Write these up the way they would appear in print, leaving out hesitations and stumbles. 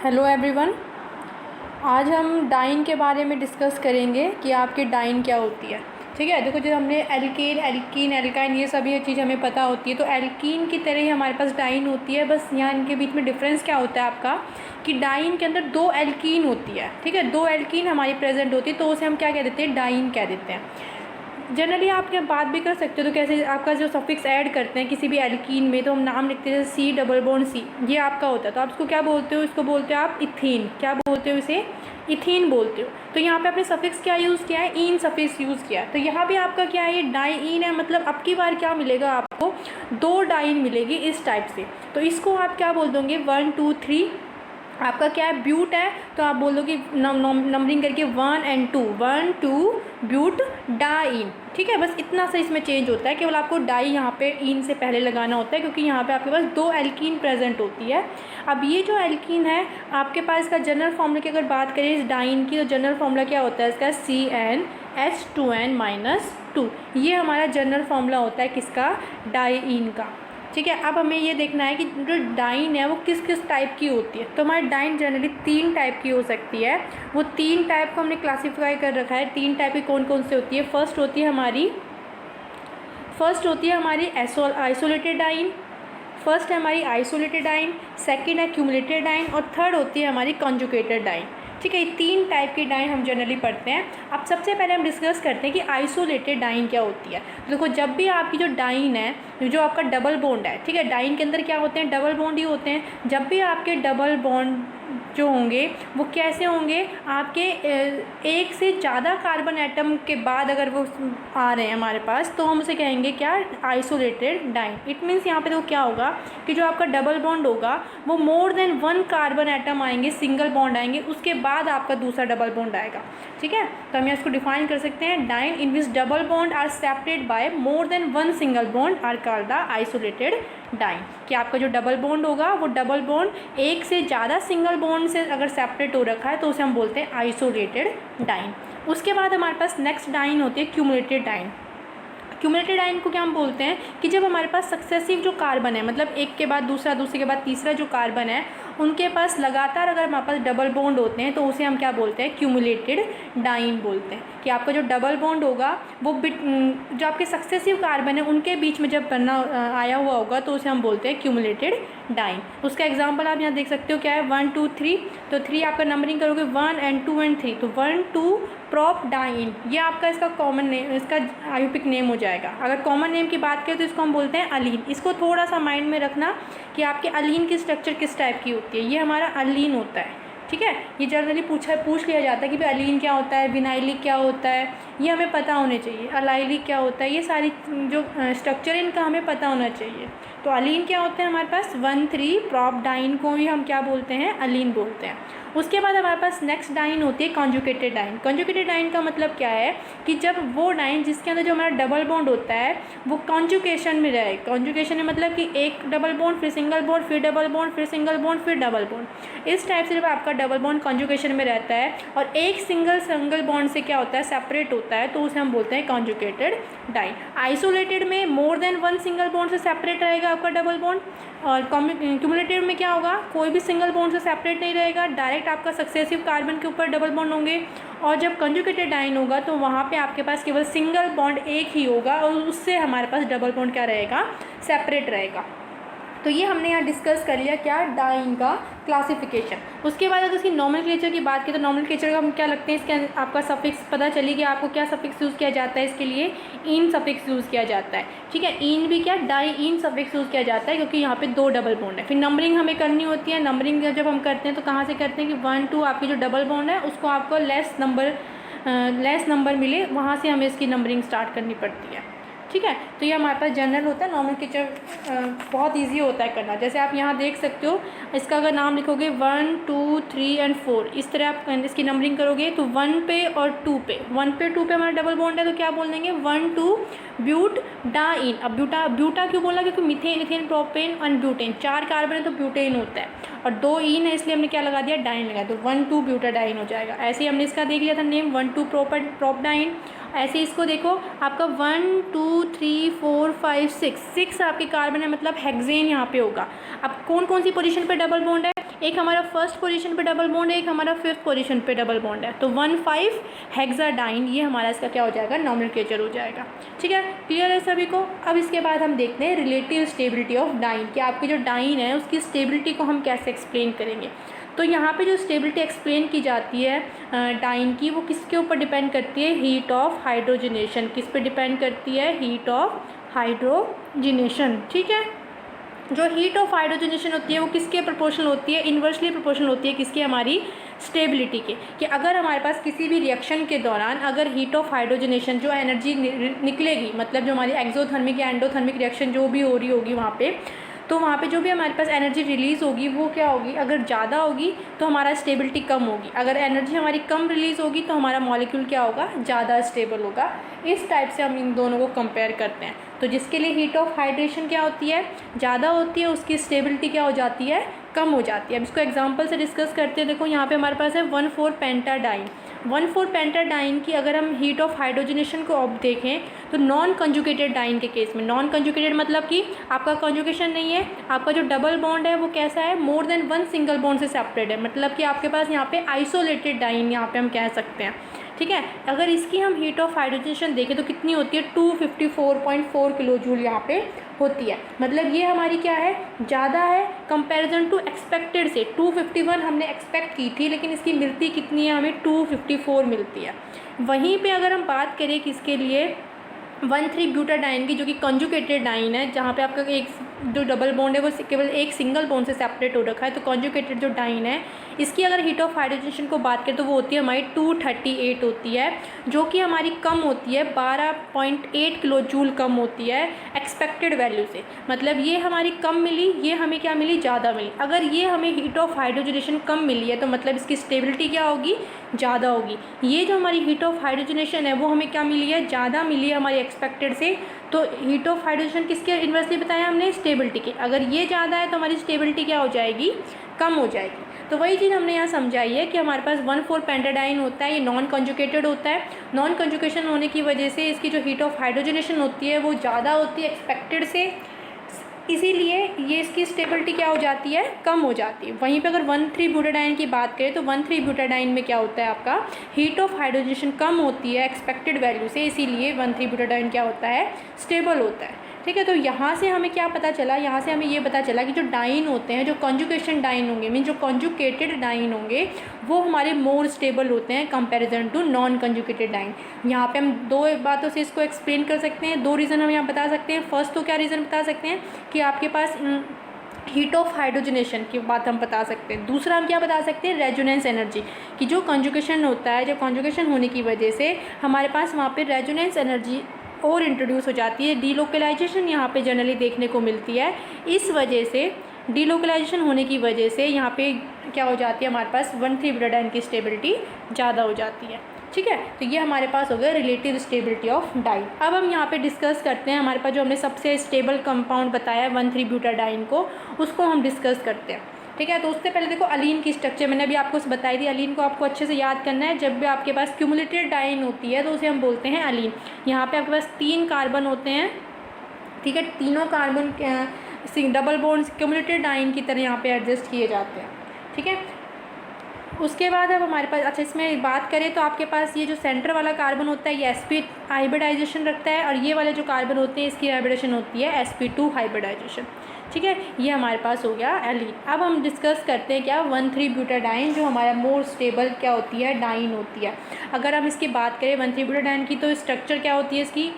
Hello everyone. आज हम dine के बारे में डिस्कस करेंगे कि आपकी डाइन क्या होती है। ठीक है, देखो जो हमने एल्केन, एल्कीन, एल्काइन ये सभी चीज़ हमें पता होती है। तो एल्कीन की तरह ही हमारे पास डाइन होती है, बस यहाँ इनके बीच में डिफरेंस क्या होता है आपका कि डाइन के अंदर दो एल्कीन होती है। ठीक है, दो एल्कीन हमारी प्रेजेंट होती है तो उसे हम क्या कह देते हैं, डाइन कह देते हैं। जनरली आप क्या बात भी कर सकते हो, तो कैसे आपका जो सफिक्स ऐड करते हैं किसी भी एल्कीन में, तो हम नाम लिखते हैं सी डबल बॉन्ड सी, ये आपका होता है। तो आप इसको क्या बोलते हो, इसको बोलते हो आप इथीन। क्या बोलते हो इसे, इथीन बोलते हो। तो यहाँ पे आपने सफिक्स क्या यूज़ किया है, इन सफिक्स यूज़ किया है। तो यहाँ पे आपका क्या है, ये डाइन है। मतलब अब की बार क्या मिलेगा आपको, दो डाइन मिलेगी इस टाइप से। तो इसको आप क्या बोल दोगे, 1 2 3 आपका क्या है, ब्यूट है। तो आप बोल दो कि नंबरिंग करके 1 और 2, 1 2 ब्यूट डाइन। ठीक है, बस इतना सा इसमें चेंज होता है, केवल आपको डाई यहाँ पे इन से पहले लगाना होता है क्योंकि यहाँ पे आपके पास दो एल्कीन प्रेजेंट होती है। अब ये जो एल्कीन है आपके पास, इसका जनरल फॉर्मूला की अगर बात करें इस डाइन की, तो जनरल फॉर्मूला क्या होता है इसका, CnH2n-2। ये हमारा जनरल फॉर्मूला होता है किसका, डाईइन का। ठीक है, अब हमें ये देखना है कि जो डाइन है वो किस किस टाइप की होती है। तो हमारी डाइन जनरली 3 टाइप की हो सकती है। वो 3 टाइप को हमने क्लासीफाई कर रखा है। 3 टाइप की कौन कौन सी होती है। फर्स्ट होती है हमारी आइसोलेटेड डाइन। फर्स्ट है हमारी आइसोलेटेड डाइन, सेकंड है क्यूमुलेटेड डाइन और थर्ड होती है हमारी कॉन्जुगेटेड डाइन। ठीक है, ये 3 टाइप की डाइन हम जनरली पढ़ते हैं। अब सबसे पहले हम डिस्कस करते हैं कि आइसोलेटेड डाइन क्या होती है। देखो जब भी आपकी जो डाइन है, जो आपका डबल बॉन्ड है, ठीक है, डाइन के अंदर क्या होते हैं, डबल बॉन्ड ही होते हैं। जब भी आपके डबल बॉन्ड जो होंगे वो कैसे होंगे, आपके एक से ज़्यादा कार्बन एटम के बाद अगर वो आ रहे हैं हमारे पास, तो हम उसे कहेंगे क्या, आइसोलेटेड डाइन। इट मीन्स यहाँ पे तो क्या होगा कि जो आपका डबल बॉन्ड होगा वो मोर देन 1 कार्बन एटम आएंगे, सिंगल बॉन्ड आएंगे, उसके बाद आपका दूसरा डबल बॉन्ड आएगा। ठीक है, तो हम इसको डिफाइन कर सकते हैं, diene in which double bond are separate by more than 1 single bond are called the isolated diene. कि आपका जो डबल बॉन्ड होगा वो डबल बॉन्ड एक से ज़्यादा सिंगल बॉन्ड से अगर सेपरेट हो रखा है तो उसे हम बोलते हैं आइसोलेटेड डाइन। उसके बाद हमारे पास नेक्स्ट डाइन होती है क्यूमुलेटेड डाइन। क्यूमुलेटेड डाइन को क्या हम बोलते हैं कि जब हमारे पास सक्सेसिव जो कार्बन है, मतलब एक के बाद दूसरा, दूसरे के बाद तीसरा जो कार्बन है, उनके पास लगातार अगर हमारे पास डबल बॉन्ड होते हैं तो उसे हम क्या बोलते हैं, क्यूमुलेटेड डाइन बोलते हैं। कि आपका जो डबल बॉन्ड होगा वो जो आपके सक्सेसिव कार्बन है उनके बीच में जब बनना आया हुआ होगा तो उसे हम बोलते हैं क्यूमुलेटेड डाइन। उसका एग्जांपल आप यहाँ देख सकते हो क्या है, 1 2 3। तो 3 आपका नंबरिंग करोगे 1 और 2 और 3, तो 1 2 प्रोप डाइन, ये आपका इसका कॉमन नेम, इसका आयुपिक नेम हो जाएगा। अगर कॉमन नेम की बात करें तो इसको हम बोलते हैं अलीन। इसको थोड़ा सा माइंड में रखना कि आपके अलीन की स्ट्रक्चर किस टाइप की होती है। ये हमारा अलीन होता है। ठीक है, ये जनरली पूछ लिया जाता है कि भाई अलीन क्या होता है, विनाइलिक क्या होता है, ये हमें पता होने चाहिए। अलाइलिक क्या होता है, ये सारी जो स्ट्रक्चर है इनका हमें पता होना चाहिए। तो अलीन क्या होते हैं हमारे पास, 1 3 प्रोप डाइन को ही हम क्या बोलते हैं, अलीन बोलते हैं। उसके बाद हमारे पास नेक्स्ट डाइन होती है कॉन्जुगेटेड डाइन। कॉन्जुगेटेड डाइन का मतलब क्या है कि जब वो डाइन जिसके अंदर जो हमारा डबल बॉन्ड होता है वो कॉन्जुगेशन में रहे। कॉन्जुगेशन में मतलब कि एक डबल बॉन्ड, फिर सिंगल बॉन्ड, फिर डबल बॉन्ड, फिर सिंगल बॉन्ड, फिर डबल बॉन्ड, इस टाइप से जब आपका डबल बॉन्ड कॉन्जुगेशन में रहता है और एक सिंगल बॉन्ड से क्या होता है, सेपरेट होता है, तो उसे हम बोलते हैं कॉन्जुगेटेड डाइन। आइसोलेटेड में मोर देन 1 सिंगल बॉन्ड से सेपरेट रहेगा आपका डबल बॉन्ड, और क्यूमुलेटिव में क्या होगा, कोई भी सिंगल बॉन्ड से सेपरेट नहीं रहेगा, डायरेक्ट आपका सक्सेसिव कार्बन के ऊपर डबल बॉन्ड होंगे। और जब कंजुगेटेड डाइन होगा तो वहाँ पे आपके पास केवल सिंगल बॉन्ड एक ही होगा और उससे हमारे पास डबल बॉन्ड क्या रहेगा, सेपरेट रहेगा। तो ये हमने यहाँ डिस्कस कर लिया क्या, डाइन का क्लासिफिकेशन। उसके बाद अगर इसकी नॉमेनक्लेचर की बात की तो नॉमेनक्लेचर का हम क्या लगते हैं, इसके आपका सफिक्स पता चली कि आपको क्या सफिक्स यूज़ किया जाता है, इसके लिए इन सफिक्स यूज़ किया जाता है। ठीक है, इन भी क्या, डाई इन सफिक्स यूज़ किया जाता है क्योंकि यहाँ पे 2 डबल बॉन्ड है। फिर नंबरिंग हमें करनी होती है। नंबरिंग जब हम करते हैं तो कहाँ से करते हैं कि 1 2 आपकी जो डबल बॉन्ड है उसको आपको लेस नंबर मिले, वहाँ से हमें इसकी नंबरिंग स्टार्ट करनी पड़ती है। ठीक है, तो ये हमारे पास जनरल होता है। नॉमेनक्लेचर बहुत इजी होता है करना। जैसे आप यहाँ देख सकते हो, इसका अगर नाम लिखोगे 1 2 3 और 4, इस तरह आप इसकी नंबरिंग करोगे तो 1 पे और 2 पे, 1 पे 2 पे हमारा डबल बॉन्ड है तो क्या बोल देंगे, 1 2 ब्यूट डाइन। अब ब्यूटा क्यों बोला, क्योंकि मिथेन, इथेन, प्रोपेन और ब्यूटेन 4 कार्बन है तो ब्यूटेन होता है, और 2 इन है इसलिए हमने क्या लगा दिया, डाइन लगाया, तो 1 2 ब्यूटाडाइन हो जाएगा। ऐसे ही हमने इसका देख लिया था नेम, 1 2 प्रोप डाइन। ऐसे इसको देखो आपका 1 2 3 4 5 6 आपके कार्बन है, मतलब हेक्सेन यहाँ पे होगा। अब कौन कौन सी पोजीशन पे डबल बॉन्ड है, एक हमारा फर्स्ट पोजीशन पे डबल बॉन्ड है, एक हमारा फिफ्थ पोजीशन पे डबल बॉन्ड है। तो 1,5 हेक्साडाइन ये हमारा इसका क्या हो जाएगा, नॉमेनक्लेचर हो जाएगा। ठीक है, क्लियर है सभी को। अब इसके बाद हम देखते हैं रिलेटिव स्टेबिलिटी ऑफ डाइन, कि आपकी जो डाइन है उसकी स्टेबिलिटी को हम कैसे एक्सप्लेन करेंगे। तो यहाँ पे जो स्टेबिलिटी एक्सप्लेन की जाती है डाइन की, वो किसके ऊपर डिपेंड करती है, हीट ऑफ हाइड्रोजनेशन। किस पे डिपेंड करती है, हीट ऑफ हाइड्रोजनेशन। ठीक है, जो हीट ऑफ हाइड्रोजनेशन होती है वो किसके प्रोपोर्शनल होती है, इन्वर्सली प्रोपोर्शनल होती है किसकी, हमारी स्टेबिलिटी के। कि अगर हमारे पास किसी भी रिएक्शन के दौरान अगर हीट ऑफ हाइड्रोजनेशन जो एनर्जी निकलेगी, मतलब जो हमारी एक्सोथर्मिक या एंडोथर्मिक रिएक्शन जो भी हो रही होगी वहाँ पे, तो वहाँ पे जो भी हमारे पास एनर्जी रिलीज़ होगी वो क्या होगी, अगर ज़्यादा होगी तो हमारा स्टेबिलिटी कम होगी, अगर एनर्जी हमारी कम रिलीज़ होगी तो हमारा मॉलिक्यूल क्या होगा, ज़्यादा स्टेबल होगा। इस टाइप से हम इन दोनों को कंपेयर करते हैं। तो जिसके लिए हीट ऑफ हाइड्रेशन क्या होती है, ज़्यादा होती है, उसकी स्टेबिलिटी क्या हो जाती है, कम हो जाती है। अब इसको एग्जांपल से डिस्कस करते हैं। देखो यहाँ पे हमारे पास है 1,4-पेंटाडाइन। 1,4-पेंटाडाइन की अगर हम हीट ऑफ हाइड्रोजनेशन को अब देखें तो नॉन कंजुगेटेड डाइन के केस में, नॉन कंजुगेटेड मतलब कि आपका कंजुगेशन नहीं है, आपका जो डबल बॉन्ड है वो कैसा है, more than one single bond से सेपरेट है, मतलब कि आपके पास यहाँ पे आइसोलेटेड डाइन यहाँ पे हम कह सकते हैं। ठीक है, अगर इसकी हम हीट ऑफ हाइड्रोजनेशन देखें तो कितनी होती है, 254.4 किलो जूल यहाँ पे होती है। मतलब ये हमारी क्या है, ज़्यादा है कंपैरिजन टू एक्सपेक्टेड से। 251 हमने एक्सपेक्ट की थी, लेकिन इसकी मिलती कितनी है, हमें 254 मिलती है। वहीं पे अगर हम बात करें किसके लिए, 1,3-ब्यूटाडाइन की, जो कि कंजुगेटेड डाइन है, जहाँ पे आपका एक जो डबल बॉन्ड है वो केवल एक सिंगल बॉन्ड से सेपरेट हो रखा है। तो कंजुगेटेड जो डाइन है इसकी अगर हीट ऑफ हाइड्रोजनेशन को बात करें तो वो होती है हमारी 238 होती है, जो कि हमारी कम होती है, 12.8 किलो जूल कम होती है एक्सपेक्टेड वैल्यू से। मतलब ये हमारी कम मिली, ये हमें क्या मिली, ज़्यादा मिली। अगर ये हमें हीट ऑफ हाइड्रोजनेशन कम मिली है तो मतलब इसकी स्टेबिलिटी क्या होगी, ज़्यादा होगी। ये जो हमारी हीट ऑफ हाइड्रोजनेशन है वो हमें क्या मिली है, ज़्यादा मिली है हमारी एक्सपेक्टेड से। तो हीट ऑफ हाइड्रोजनेशन किसके इन्वर्सली बताया हमने, स्टेबिलिटी के। अगर ये ज़्यादा है तो हमारी स्टेबिलिटी क्या हो जाएगी, कम हो जाएगी। तो वही चीज़ हमने यहाँ समझाई है कि हमारे पास 1,4-पेंटाडाइन होता है, ये नॉन कंजुगेटेड होता है। नॉन कंजुगेशन होने की वजह से इसकी जो हीट ऑफ हाइड्रोजनेशन होती है वो ज़्यादा होती है एक्सपेक्टेड से, इसीलिए ये इसकी स्टेबिलिटी क्या हो जाती है, कम हो जाती है। वहीं पे अगर 1,3-ब्यूटाडाइन की बात करें तो 1,3-ब्यूटाडाइन में क्या होता है, आपका हीट ऑफ हाइड्रोजनेशन कम होती है एक्सपेक्टेड वैल्यू से, इसीलिए 1,3-ब्यूटाडाइन क्या होता है, स्टेबल होता है। ठीक है, तो यहाँ से हमें क्या पता चला, यहाँ से हमें ये पता चला कि जो डाइन होते हैं, जो कंजुगेशन डाइन होंगे, मीन जो कंजुगेटेड डाइन होंगे, वो हमारे मोर स्टेबल होते हैं comparison to non conjugated diene. यहाँ पे हम दो बातों से इसको एक्सप्लेन कर सकते हैं, दो रीज़न हम यहाँ बता सकते हैं। फर्स्ट तो क्या रीज़न बता सकते हैं कि आपके पास हीट ऑफ हाइड्रोजनेशन की बात हम बता सकते हैं। दूसरा हम क्या बता सकते हैं, रेजोनेंस एनर्जी, कि जो कंजुगेशन होता है, जब कंजुगेशन होने की वजह से हमारे पास वहाँ पे रेजोनेंस एनर्जी और इंट्रोड्यूस हो जाती है, डीलोकलाइजेशन यहाँ पे जनरली देखने को मिलती है। इस वजह से डीलोकलाइजेशन होने की वजह से यहाँ पे क्या हो जाती है, हमारे पास 1,3-ब्यूटाडाइन की स्टेबिलिटी ज़्यादा हो जाती है। ठीक है, तो ये हमारे पास हो गया रिलेटिव स्टेबिलिटी ऑफ डाइन। अब हम यहाँ पे डिस्कस करते हैं हमारे पास जो हमने सबसे स्टेबल कंपाउंड बताया है 1,3-ब्यूटाडाइन को, उसको हम डिस्कस करते हैं। ठीक है, तो उससे पहले देखो अलीन की स्ट्रक्चर मैंने अभी आपको बताई थी। अलीन को आपको अच्छे से याद करना है। जब भी आपके पास क्यूमुलेटेड डाइन होती है तो उसे हम बोलते हैं अलीन। यहाँ पे आपके पास 3 कार्बन होते हैं। ठीक है, तीनों carbon double bonds cumulated diene की तरह यहाँ पे एडजस्ट किए जाते हैं। ठीक है, उसके बाद अब हमारे पास, अच्छा इसमें बात करें तो आपके पास ये जो सेंटर वाला कार्बन होता है ये sp हाइब्रिडाइजेशन रखता है, और ये वाले जो कार्बन होते हैं इसकी हाइब्रिडेशन होती है sp2 हाइब्रिडाइजेशन। ठीक है, ये हमारे पास हो गया एलीन। अब हम डिस्कस करते हैं क्या 1,3-ब्यूटाडाइन, जो हमारा मोर स्टेबल क्या होती है, डाइन होती है। अगर हम इसकी बात करें 1,3-ब्यूटाडाइन की तो स्ट्रक्चर क्या होती है इसकी,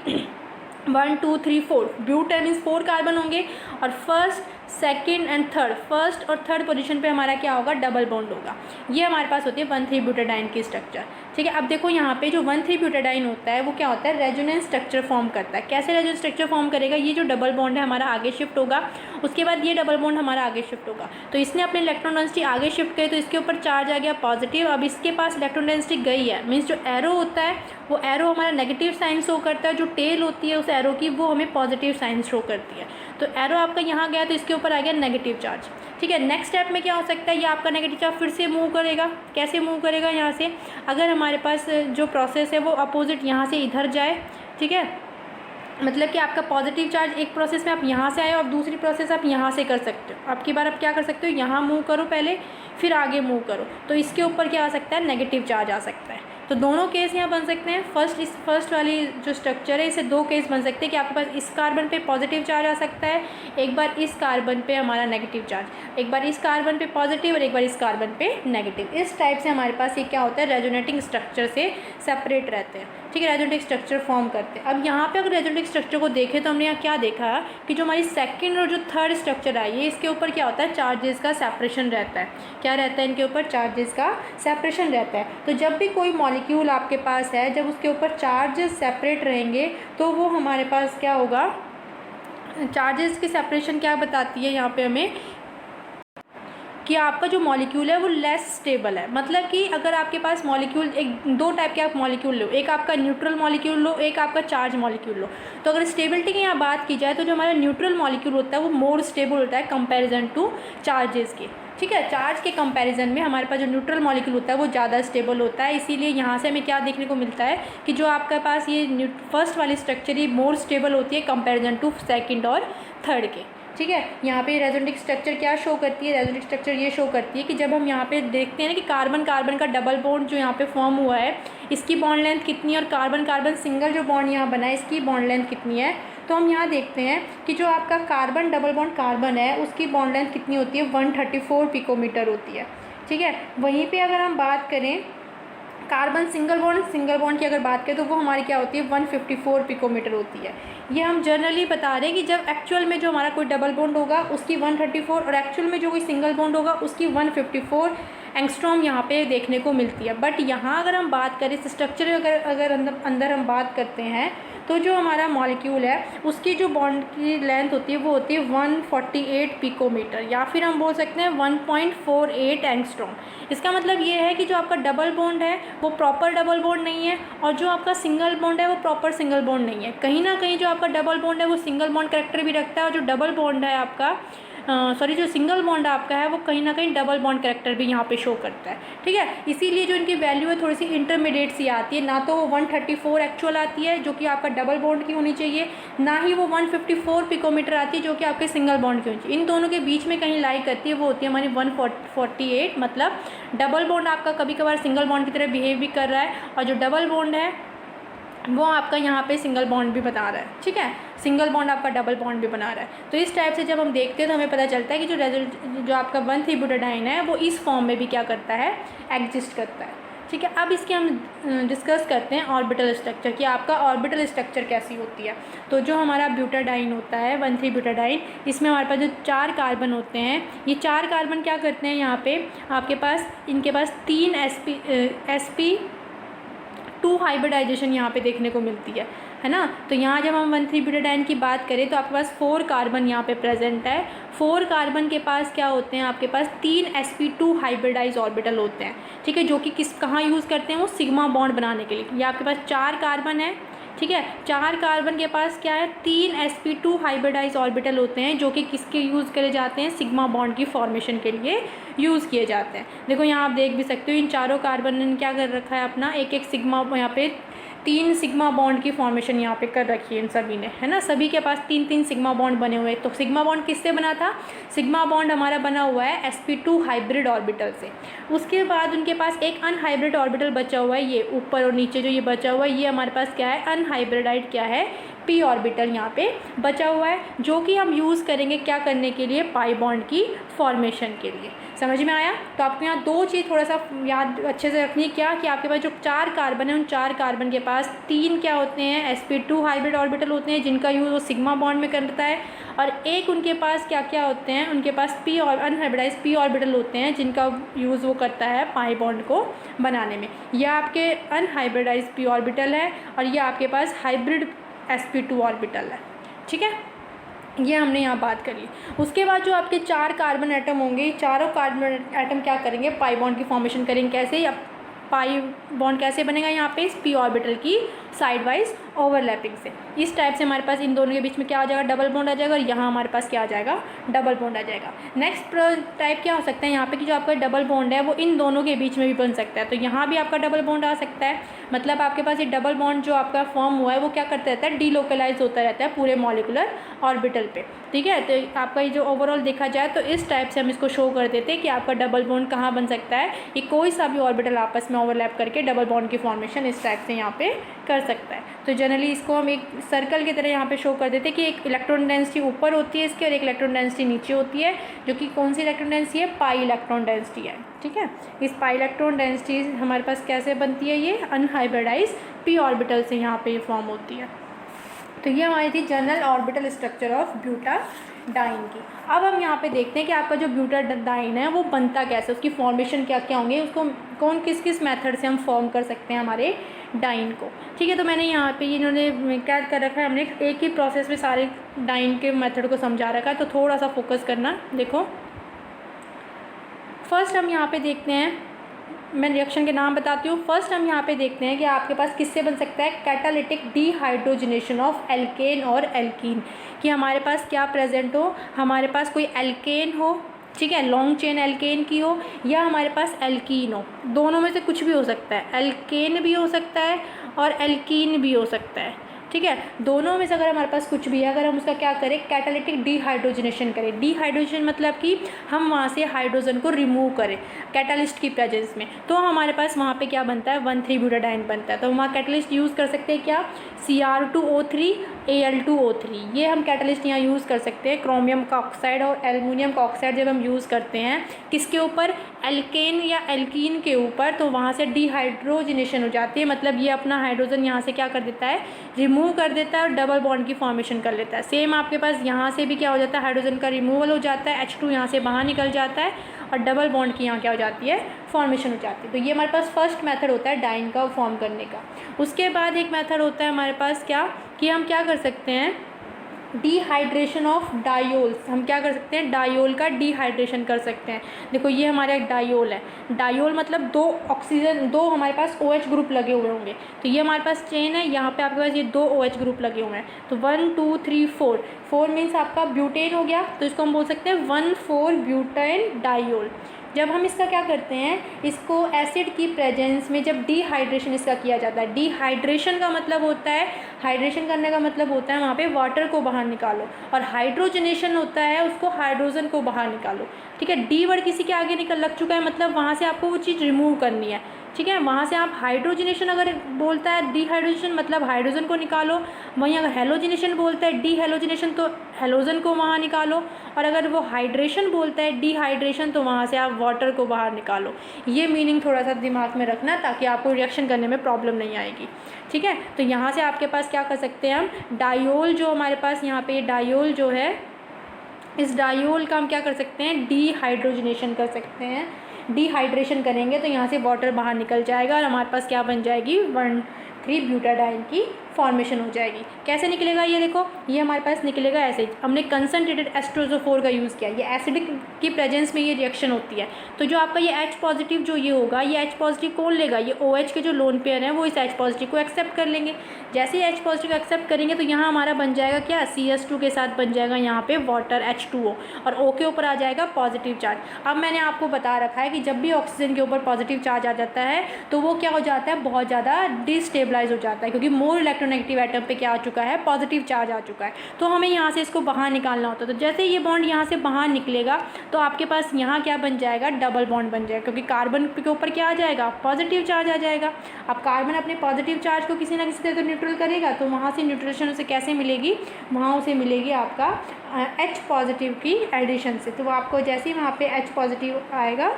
1 2 3 4 ब्यूटेन मीन्स 4 कार्बन होंगे, और first second and third, first और थर्ड पोजीशन पे हमारा क्या होगा, डबल बॉन्ड होगा। ये हमारे पास होती है 1,3-ब्यूटाडाइन की स्ट्रक्चर। ठीक है, अब देखो यहाँ पे जो 1,3-ब्यूटाडाइन होता है वो क्या होता है, रेजोनेंस स्ट्रक्चर फॉर्म करता है। कैसे रेजोनेंस स्ट्रक्चर फॉर्म करेगा, ये जो डबल बॉन्ड है हमारा आगे शिफ्ट होगा, उसके बाद ये डबल बॉन्ड हमारा आगे शिफ्ट होगा। तो इसने अपने इलेक्ट्रॉन डेंसिटी आगे शिफ्ट करी तो इसके ऊपर चार्ज आ गया पॉजिटिव। अब इसके पास इलेक्ट्रॉन डेंसिटी गई है, मीन्स जो एरो होता है वो एरो हमारा नेगेटिव साइन शो करता है, जो टेल होती है उस एरो की वो हमें पॉजिटिव साइन शो करती है। तो एरो आपका यहाँ गया तो इसके ऊपर आ गया नेगेटिव चार्ज। ठीक है, नेक्स्ट स्टेप में क्या हो सकता है, ये आपका नेगेटिव चार्ज फिर से मूव करेगा। कैसे मूव करेगा, यहाँ से अगर हमारे पास जो प्रोसेस है वो अपोजिट यहाँ से इधर जाए, ठीक है, मतलब कि आपका पॉजिटिव चार्ज एक प्रोसेस में आप यहाँ से आए और दूसरी प्रोसेस आप यहाँ से कर सकते हो। आपकी बार आप क्या कर सकते हो, यहाँ मूव करो पहले, फिर आगे मूव करो, तो इसके ऊपर क्या आ सकता है, नेगेटिव चार्ज आ सकता है। तो दोनों केस यहाँ बन सकते हैं। फर्स्ट वाली जो स्ट्रक्चर है, इसे दो केस बन सकते हैं कि आपके पास इस कार्बन पे पॉजिटिव चार्ज आ सकता है, एक बार इस कार्बन पे हमारा नेगेटिव चार्ज, एक बार इस कार्बन पे पॉजिटिव और एक बार इस कार्बन पे नेगेटिव। इस टाइप से हमारे पास ये क्या होता है, रेजोनेटिंग स्ट्रक्चर से सेपरेट रहते हैं, ठीक है, रेजोनेटिंग स्ट्रक्चर फॉर्म करते हैं। अब यहाँ पे अगर रेजोनेटिंग स्ट्रक्चर को देखें तो हमने यहाँ क्या देखा कि जो हमारी सेकंड और जो थर्ड स्ट्रक्चर आई है, इसके ऊपर क्या होता है, चार्जेस का सेपरेशन रहता है। क्या रहता है, इनके ऊपर चार्जेस का सेपरेशन रहता है। तो जब भी कोई मॉलिक्यूल आपके पास है, जब उसके ऊपर चार्जेस सेपरेट रहेंगे तो वो हमारे पास क्या होगा, चार्जेस की सेपरेशन क्या बताती है यहाँ पे हमें कि आपका जो मॉलिक्यूल है वो लेस स्टेबल है। मतलब कि अगर आपके पास मॉलिक्यूल एक दो टाइप के आप मॉलिक्यूल लो, एक आपका न्यूट्रल मॉलिक्यूल लो, एक आपका चार्ज मॉलिक्यूल लो, तो अगर स्टेबिलिटी की यहाँ बात की जाए तो जो हमारा न्यूट्रल मॉलिक्यूल होता है वो मोर स्टेबल होता है कंपैरिजन टू चार्जेस के, ठीक है। चार्ज के कंपैरिजन में हमारे पास जो न्यूट्रल मॉलिक्यूल होता है वो ज़्यादा स्टेबल होता है। इसीलिए यहाँ से हमें क्या देखने को मिलता है कि जो आपके पास ये फर्स्ट वाली स्ट्रक्चर ये मोर स्टेबल होती है कंपैरिजन टू सेकंड और थर्ड के, ठीक है। यहाँ पे रेजोनेटिंग स्ट्रक्चर क्या शो करती है, रेजोनेटिंग स्ट्रक्चर ये शो करती है कि जब हम यहाँ पे देखते हैं ना कि कार्बन कार्बन का डबल बॉन्ड जो यहाँ पे फॉर्म हुआ है, इसकी बॉन्ड लेंथ कितनी है, और कार्बन कार्बन सिंगल जो बॉन्ड यहाँ बना है इसकी बॉन्ड लेंथ कितनी है। तो हम यहाँ देखते हैं कि जो आपका कार्बन डबल बॉन्ड कार्बन है उसकी बॉन्ड लेंथ कितनी होती है, 134 पिकोमीटर होती है, ठीक है। वहीं पर अगर हम बात करें कार्बन सिंगल बॉन्ड की अगर बात करें तो वो हमारी क्या होती है, 154 पिकोमीटर होती है। ये हम जनरली बता रहे हैं कि जब एक्चुअल में जो हमारा कोई डबल बॉन्ड होगा उसकी 134 और एक्चुअल में जो कोई सिंगल बॉन्ड होगा उसकी 154 एंगस्ट्रॉम यहाँ पे देखने को मिलती है। बट यहाँ अगर हम बात करें इस स्ट्रक्चर अगर अंदर हम बात करते हैं तो जो हमारा मॉलिक्यूल है उसकी जो बॉन्ड की लेंथ होती है वो होती है 148 पिकोमीटर, या फिर हम बोल सकते हैं 1.48 एंगस्ट्रॉम। इसका मतलब ये है कि जो आपका डबल बॉन्ड है वो प्रॉपर डबल बॉन्ड नहीं है, और जो आपका सिंगल बॉन्ड है वो प्रॉपर सिंगल बॉन्ड नहीं है। कहीं ना कहीं जो आपका डबल बॉन्ड है वो सिंगल बॉन्ड कैरेक्टर भी रखता है, और जो डबल बॉन्ड है आपका जो सिंगल बॉन्ड आपका है वो कहीं ना कहीं डबल बॉन्ड कैरेक्टर भी यहाँ पे शो करता है, ठीक है। इसीलिए जो इनकी वैल्यू है थोड़ी सी इंटरमीडिएट सी आती है, ना तो वो 134 एक्चुअल आती है जो कि आपका डबल बॉन्ड की होनी चाहिए, ना ही वो 154 पिकोमीटर आती है जो कि आपके सिंगल बॉन्ड की होनी चाहिए। इन दोनों के बीच में कहीं लाई करती है, वो होती है हमारी 148। मतलब डबल बॉन्ड आपका कभी कभार सिंगल बॉन्ड की तरह बिहेव भी कर रहा है, और जो डबल बॉन्ड है वो आपका यहाँ पे सिंगल बॉन्ड भी बना रहा है, ठीक है, सिंगल बॉन्ड आपका डबल बॉन्ड भी बना रहा है। तो इस टाइप से जब हम देखते हैं तो हमें पता चलता है कि जो आपका 1,3-ब्यूटाडाइन है वो इस फॉर्म में भी क्या करता है, एग्जिस्ट करता है, ठीक है। अब इसके हम डिस्कस करते हैं ऑर्बिटल स्ट्रक्चर कि आपका ऑर्बिटल स्ट्रक्चर कैसी होती है। तो जो हमारा ब्यूटाडाइन होता है 1,3-ब्यूटाडाइन, इसमें हमारे पास जो 4 कार्बन होते हैं, ये 4 कार्बन क्या करते हैं, यहाँ पे आपके पास इनके पास 3 sp2 हाइब्रिडाइजेशन यहाँ पे देखने को मिलती है ना। तो यहाँ जब हम 1,3-ब्यूटाडाइन की बात करें तो आपके पास 4 कार्बन यहाँ पे प्रेजेंट है। 4 कार्बन के पास क्या होते हैं, आपके पास 3 sp2 हाइब्रिडाइज ऑर्बिटल होते हैं, ठीक है, जो कि कहाँ यूज़ करते हैं, वो सिग्मा बॉन्ड बनाने के लिए। ये आपके पास 4 कार्बन है, ठीक है, 4 कार्बन के पास क्या है, 3 sp2 हाइब्रिडाइज ऑर्बिटल होते हैं जो कि किसके यूज़ करे जाते हैं, सिग्मा बॉन्ड की फॉर्मेशन के लिए यूज़ किए जाते हैं। देखो यहाँ आप देख भी सकते हो इन चारों कार्बन ने क्या कर रखा है अपना, एक सिग्मा, यहाँ पे 3 सिग्मा बॉन्ड की फॉर्मेशन यहाँ पे कर रखी है इन सभी ने, है ना। सभी के पास 3 सिग्मा बॉन्ड बने हुए हैं। तो सिग्मा बॉन्ड किससे बना था, सिग्मा बॉन्ड हमारा बना हुआ है sp2 हाइब्रिड ऑर्बिटल से। उसके बाद उनके पास एक अनहाइब्रिड ऑर्बिटल बचा हुआ है, ये ऊपर और नीचे जो ये बचा हुआ है ये हमारे पास क्या है, अनहाइब्रिडाइड क्या है, p ऑर्बिटल यहाँ पे बचा हुआ है, जो कि हम यूज़ करेंगे क्या करने के लिए, पाई बॉन्ड की फॉर्मेशन के लिए। समझ में आया। तो आपको यहाँ 2 चीज़ थोड़ा सा याद अच्छे से रखनी है, क्या कि आपके पास जो 4 कार्बन है उन 4 कार्बन के पास 3 क्या होते हैं, sp2 हाइब्रिड ऑर्बिटल होते हैं जिनका यूज़ वो सिग्मा बॉन्ड में करता है, और एक उनके पास क्या क्या होते हैं, उनके पास p और अनहाइब्रिडाइज p ऑर्बिटल होते हैं जिनका यूज़ वो करता है पाई बॉन्ड को बनाने में। यह आपके अनहाइब्रिडाइज p ऑर्बिटल है और यह आपके पास हाइब्रिड sp2 ऑर्बिटल है, ठीक है। ये हमने यहाँ बात कर ली। उसके बाद जो आपके 4 कार्बन एटम होंगे, चारों कार्बन एटम क्या करेंगे, पाई बॉन्ड की फॉर्मेशन करेंगे। कैसे, पाई बॉन्ड कैसे बनेगा यहाँ पे, इस p ऑर्बिटल की साइड वाइज ओवरलैपिंग से। इस टाइप से हमारे पास इन दोनों के बीच में क्या आ जाएगा, डबल बॉन्ड आ जाएगा, और यहाँ हमारे पास क्या आ जाएगा, डबल बॉन्ड आ जाएगा। नेक्स्ट टाइप क्या हो सकता है यहाँ पे कि जो आपका डबल बॉन्ड है वो इन दोनों के बीच में भी बन सकता है। तो यहाँ भी आपका डबल बॉन्ड आ सकता है, मतलब आपके पास ये डबल बॉन्ड जो आपका फॉर्म हुआ है वो क्या करता रहता है, डीलोकलाइज होता रहता है पूरे मॉलिकुलर ऑर्बिटल पे। ठीक है, तो आपका ये जो ओवरऑल देखा जाए तो इस टाइप से हम इसको शो कर देते हैं कि आपका डबल बॉन्ड कहाँ बन सकता है, ये कोई सा भी ऑर्बिटल आपस में ओवरलैप करके डबल बॉन्ड की फॉर्मेशन इस टाइप से यहाँ पे कर सकता है। तो जनरली इसको हम एक सर्कल की तरह यहाँ पे शो कर देते हैं कि एक इलेक्ट्रॉन डेंसिटी ऊपर होती है इसकी और एक इलेक्ट्रॉन डेंसिटी नीचे होती है, जो कि कौन सी इलेक्ट्रॉन डेंसिटी है, पाई इलेक्ट्रॉन डेंसिटी है। ठीक है, इस पाई इलेक्ट्रॉन डेंसिटी हमारे पास कैसे बनती है, ये अनहाइब्रिडाइज p ऑर्बिटल से यहाँ पे फॉर्म होती है। तो ये हमारी थी general orbital structure of butadiene की। अब हम यहाँ पे देखते हैं कि आपका जो ब्यूटाडाइन है वो बनता कैसे, उसकी फॉर्मेशन क्या क्या होंगे, उसको कौन किस किस मेथड से हम फॉर्म कर सकते हैं हमारे डाइन को। ठीक है, तो मैंने यहाँ पे इन्होंने क्या कर रखा है, हमने एक ही प्रोसेस में सारे डाइन के मेथड को समझा रखा है, तो थोड़ा सा फोकस करना। देखो फर्स्ट हम यहाँ पे देखते हैं, मैं रिएक्शन के नाम बताती हूँ। फर्स्ट हम यहाँ पे देखते हैं कि आपके पास किससे बन सकता है, कैटालिटिक डिहाइड्रोजनेशन ऑफ एल्केन और एल्कीन, कि हमारे पास क्या प्रेजेंट हो, हमारे पास कोई एल्केन हो, ठीक है, लॉन्ग चेन एल्केन की हो, या हमारे पास एल्कीन हो, दोनों में से कुछ भी हो सकता है, एल्केन भी हो सकता है और एल्कीन भी हो सकता है। ठीक है, दोनों में से अगर हमारे पास कुछ भी है, अगर हम उसका क्या करें, कैटालिटिक डिहाइड्रोजनेशन करें। डिहाइड्रोजन मतलब कि हम वहाँ से हाइड्रोजन को रिमूव करें कैटालिस्ट की प्रेजेंस में, तो हमारे पास वहाँ पे क्या बनता है, 1,3 ब्यूटाडाइन बनता है। तो वहाँ कैटालिस्ट यूज़ कर सकते हैं क्या, Cr2O3 Al2O3, ये हम कैटालिस्ट यहाँ यूज़ कर सकते हैं। क्रोमियम का ऑक्साइड और एल्युमिनियम का ऑक्साइड जब हम यूज़ करते हैं किसके ऊपर, एल्केन या एल्कीन के ऊपर, तो वहाँ से डिहाइड्रोजनेशन हो जाती है, मतलब ये अपना हाइड्रोजन यहाँ से क्या कर देता है, रिमूव कर देता है और डबल बॉन्ड की फॉर्मेशन कर लेता है। सेम आपके पास यहाँ से भी क्या हो जाता है, हाइड्रोजन का रिमूवल हो जाता है, H2 यहाँ से बाहर निकल जाता है और डबल बॉन्ड की यहाँ क्या हो जाती है, फॉर्मेशन हो जाती है। तो ये हमारे पास फर्स्ट मेथड होता है डाइन का फॉर्म करने का। उसके बाद एक मेथड होता है हमारे पास क्या, कि हम क्या कर सकते हैं, डिहाइड्रेशन ऑफ डायोल्स, हम क्या कर सकते हैं, डायोल का डिहाइड्रेशन कर सकते हैं। देखो ये हमारा एक डायोल है, डायोल मतलब दो ऑक्सीजन, दो हमारे पास OH ग्रुप लगे हुए होंगे, तो ये हमारे पास चेन है, यहाँ पे आपके पास ये दो OH ग्रुप लगे हुए हैं, तो 1 2 3 4, 4 मीन्स आपका ब्यूटेन हो गया, तो इसको हम बोल सकते हैं 1,4 ब्यूटेन डायोल। जब हम इसका क्या करते हैं, इसको एसिड की प्रेजेंस में जब डिहाइड्रेशन इसका किया जाता है, डिहाइड्रेशन का मतलब होता है, हाइड्रेशन करने का मतलब होता है वहाँ पे वाटर को बाहर निकालो, और हाइड्रोजनेशन होता है उसको हाइड्रोजन को बाहर निकालो। ठीक है, डी वर्ड किसी के आगे लग चुका है, मतलब वहाँ से आपको वो चीज़ रिमूव करनी है। ठीक है, वहाँ से आप हाइड्रोजनेशन अगर बोलता है डिहाइड्रोजन मतलब हाइड्रोजन को निकालो, वहीं अगर हेलोजिनेशन बोलता है डिहेलोजिनेशन तो हेलोजन को वहाँ निकालो, और अगर वो हाइड्रेशन बोलता है डिहाइड्रेशन तो वहाँ से आप वाटर को बाहर निकालो। ये मीनिंग थोड़ा सा दिमाग में रखना ताकि आपको रिएक्शन करने में प्रॉब्लम नहीं आएगी। ठीक है, तो यहाँ से आपके पास क्या कर सकते हैं हम, डायोल जो हमारे पास यहाँ पे डायोल जो है, इस डायोल का हम क्या कर सकते हैं, डिहाइड्रोजनेशन कर सकते हैं। डिहाइड्रेशन करेंगे तो यहाँ से वाटर बाहर निकल जाएगा और हमारे पास क्या बन जाएगी, 1,3 ब्यूटाडाइन की फॉर्मेशन हो जाएगी। कैसे निकलेगा ये देखो, ये हमारे पास निकलेगा ऐसे, हमने कंसनट्रेटेड H2SO4 का यूज़ किया, ये एसिडिक की प्रेजेंस में ये रिएक्शन होती है। तो जो आपका ये H पॉजिटिव जो ये होगा, ये H पॉजिटिव कौन लेगा, ये OH के जो लोन पेयर हैं वो इस H पॉजिटिव को एक्सेप्ट कर लेंगे। जैसे ही H पॉजिटिव को एक्सेप्ट करेंगे तो यहाँ हमारा बन जाएगा क्या, CS2 के साथ बन जाएगा यहाँ पे वाटर H2O, और O के ऊपर आ जाएगा पॉजिटिव चार्ज। अब मैंने आपको बता रखा है कि जब भी ऑक्सीजन के ऊपर पॉजिटिव चार्ज आ जाता है तो वो क्या हो जाता है, बहुत ज़्यादा डिस्टेबलाइज हो जाता है, क्योंकि मोर इलेक्ट्रोनेगेटिव एटम पे क्या आ चुका है, पॉजिटिव चार्ज आ चुका है। तो हमें यहाँ से इसको बाहर निकालना होता है। तो जैसे ये बॉन्ड यहाँ से बाहर निकलेगा तो आपके पास यहाँ क्या बन जाएगा, डबल बॉन्ड बन जाएगा, क्योंकि कार्बन के ऊपर क्या आ जाएगा, पॉजिटिव चार्ज आ जाएगा। अब कार्बन अपने पॉजिटिव चार्ज को किसी ना किसी तरह तो न्यूट्रल करेगा, तो वहाँ से न्यूट्रलेशन उसे कैसे मिलेगी, वहाँ उसे मिलेगी आपका H पॉजिटिव की एडिशन से। तो आपको जैसे ही वहाँ पे H पॉजिटिव आएगा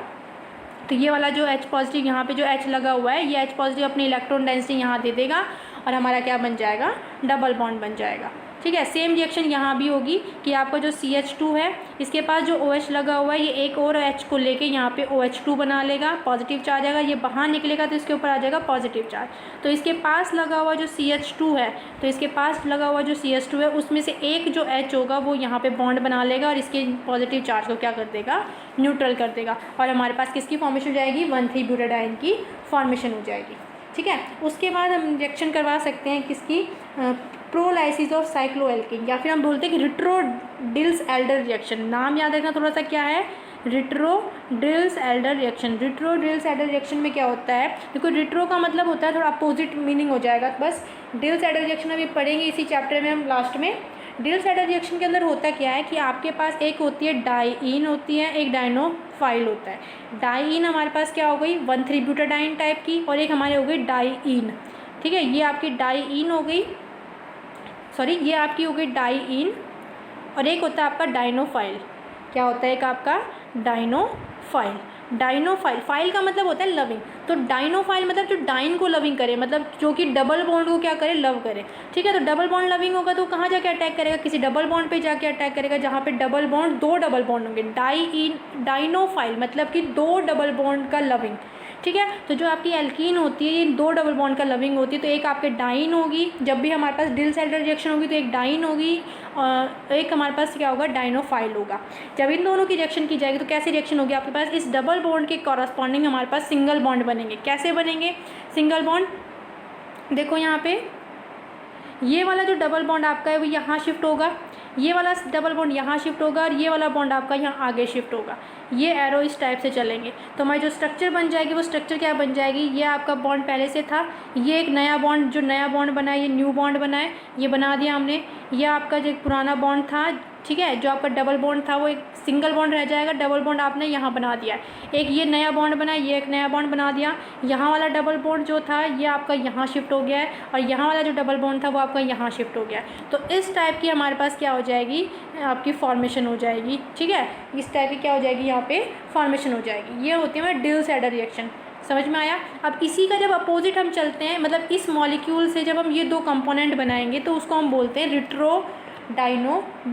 तो ये वाला जो H पॉजिटिव यहाँ पे जो H लगा हुआ है, ये H पॉजिटिव अपनी इलेक्ट्रॉन डेंसिटी यहाँ दे देगा और हमारा क्या बन जाएगा, डबल बॉन्ड बन जाएगा। ठीक है। सेम रिएक्शन यहाँ भी होगी कि आपका जो CH2 है इसके पास जो OH लगा हुआ है ये एक और H को लेके यहाँ पे OH2 बना लेगा, पॉजिटिव चार्ज आएगा, ये बाहर निकलेगा तो इसके ऊपर आ जाएगा पॉजिटिव चार्ज। तो इसके पास लगा हुआ जो CH2 है, तो इसके पास लगा हुआ जो CH2 है उसमें से एक जो H होगा वो यहाँ पे बॉन्ड बना लेगा और इसके पॉजिटिव चार्ज को क्या कर देगा, न्यूट्रल कर देगा, और हमारे पास किसकी फॉर्मेशन हो जाएगी, 1,3-ब्यूटाडाइन की फॉर्मेशन हो जाएगी। ठीक है। उसके बाद हम रिएक्शन करवा सकते हैं किसकी, प्रोलाइसिस ऑफ साइक्लोएल्किन, या फिर हम बोलते हैं कि रिट्रो-डिल्स-एल्डर रिएक्शन। नाम याद रखना थोड़ा सा, क्या है, रिट्रो-डिल्स-एल्डर रिएक्शन। रिट्रो-डिल्स-एल्डर रिएक्शन में क्या होता है, देखो रिट्रो का मतलब होता है थोड़ा अपोजिट मीनिंग हो जाएगा, बस डिल्स-एल्डर रिएक्शन अभी पढ़ेंगे इसी चैप्टर में हम लास्ट में। डिल्स-एल्डर रिएक्शन के अंदर होता क्या है कि आपके पास एक होती है डाइईन होती है, एक डाइनोफाइल होता है। डाइईन हमारे पास क्या हो गई, 1,3-ब्यूटाडाइन टाइप की, और एक हमारे हो गई डाइईन। ठीक है, ये आपकी डाइईन हो गई, सॉरी ये आपकी हो गई डाइईन, और एक होता है आपका डाइनोफाइल। क्या होता है एक आपका डाइनोफाइल। डाइनोफाइल, फाइल का मतलब होता है लविंग, तो डाइनोफाइल मतलब जो डाइन को लविंग करे, मतलब जो कि डबल बॉन्ड को क्या करे, लव करे। ठीक है, तो डबल बॉन्ड लविंग होगा तो कहाँ जाके अटैक करेगा, किसी डबल बॉन्ड पे जाके अटैक करेगा जहाँ पे डबल बॉन्ड, दो डबल बॉन्ड होंगे। डाइनोफाइल मतलब कि दो डबल बॉन्ड का लविंग। ठीक है, तो जो आपकी एल्कीन होती है ये दो डबल बॉन्ड का लविंग होती है, तो एक आपके डाइन होगी, जब भी हमारे पास डिल्स-एल्डर रिएक्शन होगी तो एक डाइन होगी, और एक हमारे पास क्या होगा, डाइनोफाइल होगा। जब इन दोनों की रिएक्शन की जाएगी तो कैसी रिएक्शन होगी, आपके पास इस डबल बॉन्ड के कॉरस्पॉन्डिंग हमारे पास सिंगल बॉन्ड बनेंगे। कैसे बनेंगे सिंगल बॉन्ड, देखो यहाँ पे ये वाला जो डबल बॉन्ड आपका है वो यहाँ शिफ्ट होगा, ये वाला डबल बॉन्ड यहाँ शिफ्ट होगा, और ये वाला बॉन्ड आपका यहाँ आगे शिफ्ट होगा। ये एरो इस टाइप से चलेंगे तो हमारी जो स्ट्रक्चर बन जाएगी वो स्ट्रक्चर क्या बन जाएगी, ये आपका बॉन्ड पहले से था, ये एक नया बॉन्ड, जो नया बॉन्ड बना है ये न्यू बॉन्ड बना है, ये बना दिया हमने। ये आपका जो पुराना बॉन्ड था, ठीक है, जो आपका डबल बॉन्ड था वो एक सिंगल बॉन्ड रह जाएगा, डबल बॉन्ड आपने यहाँ बना दिया। एक ये नया बॉन्ड बना, ये एक नया बॉन्ड बना दिया। यहाँ वाला डबल बॉन्ड जो था ये आपका यहाँ शिफ्ट हो गया है, और यहाँ वाला जो डबल बॉन्ड था वो आपका यहाँ शिफ्ट हो गया है। तो इस टाइप की हमारे पास क्या हो जाएगी, आपकी फॉर्मेशन हो जाएगी। ठीक है, इस टाइप की क्या हो जाएगी, यहाँ पे फॉर्मेशन हो जाएगी। ये होती है डिल्स-एल्डर रिएक्शन। समझ में आया। अब इसी का जब अपोजिट हम चलते हैं, मतलब इस मॉलिक्यूल से जब हम ये दो कंपोनेंट बनाएंगे तो उसको हम बोलते हैं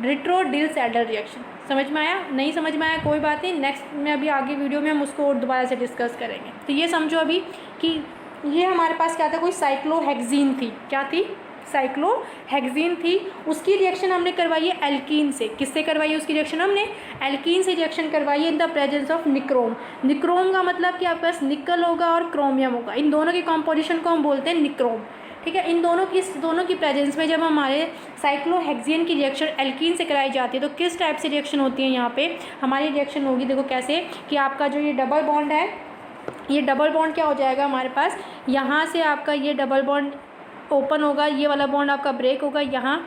रिट्रो-डिल्स-एल्डर रिएक्शन। समझ में आया, नहीं समझ में आया कोई बात नहीं, नेक्स्ट में अभी आगे वीडियो में हम उसको और दोबारा से डिस्कस करेंगे। तो ये समझो अभी कि ये हमारे पास क्या था, कोई साइक्लोहेक्सीन थी। क्या थी, साइक्लोहेक्सीन थी। उसकी रिएक्शन हमने करवाई है एल्कीन से। किससे करवाई है उसकी रिएक्शन, हमने एल्कीन से रिएक्शन करवाई है in the presence of nichrome. Nichrome का मतलब कि आपके पास निकल होगा और क्रोमियम होगा, इन दोनों की कॉम्पोजिशन को हम बोलते हैं निक्रोम। ठीक है, इन दोनों की प्रेजेंस में जब हमारे साइक्लोहेक्सीन की रिएक्शन एल्कीन से कराई जाती है तो किस टाइप से रिएक्शन होती है, यहाँ पे हमारी रिएक्शन होगी। देखो कैसे कि आपका जो ये डबल बॉन्ड है, ये डबल बॉन्ड क्या हो जाएगा हमारे पास, यहाँ से आपका ये डबल बॉन्ड ओपन होगा, ये वाला बॉन्ड आपका ब्रेक होगा यहाँ,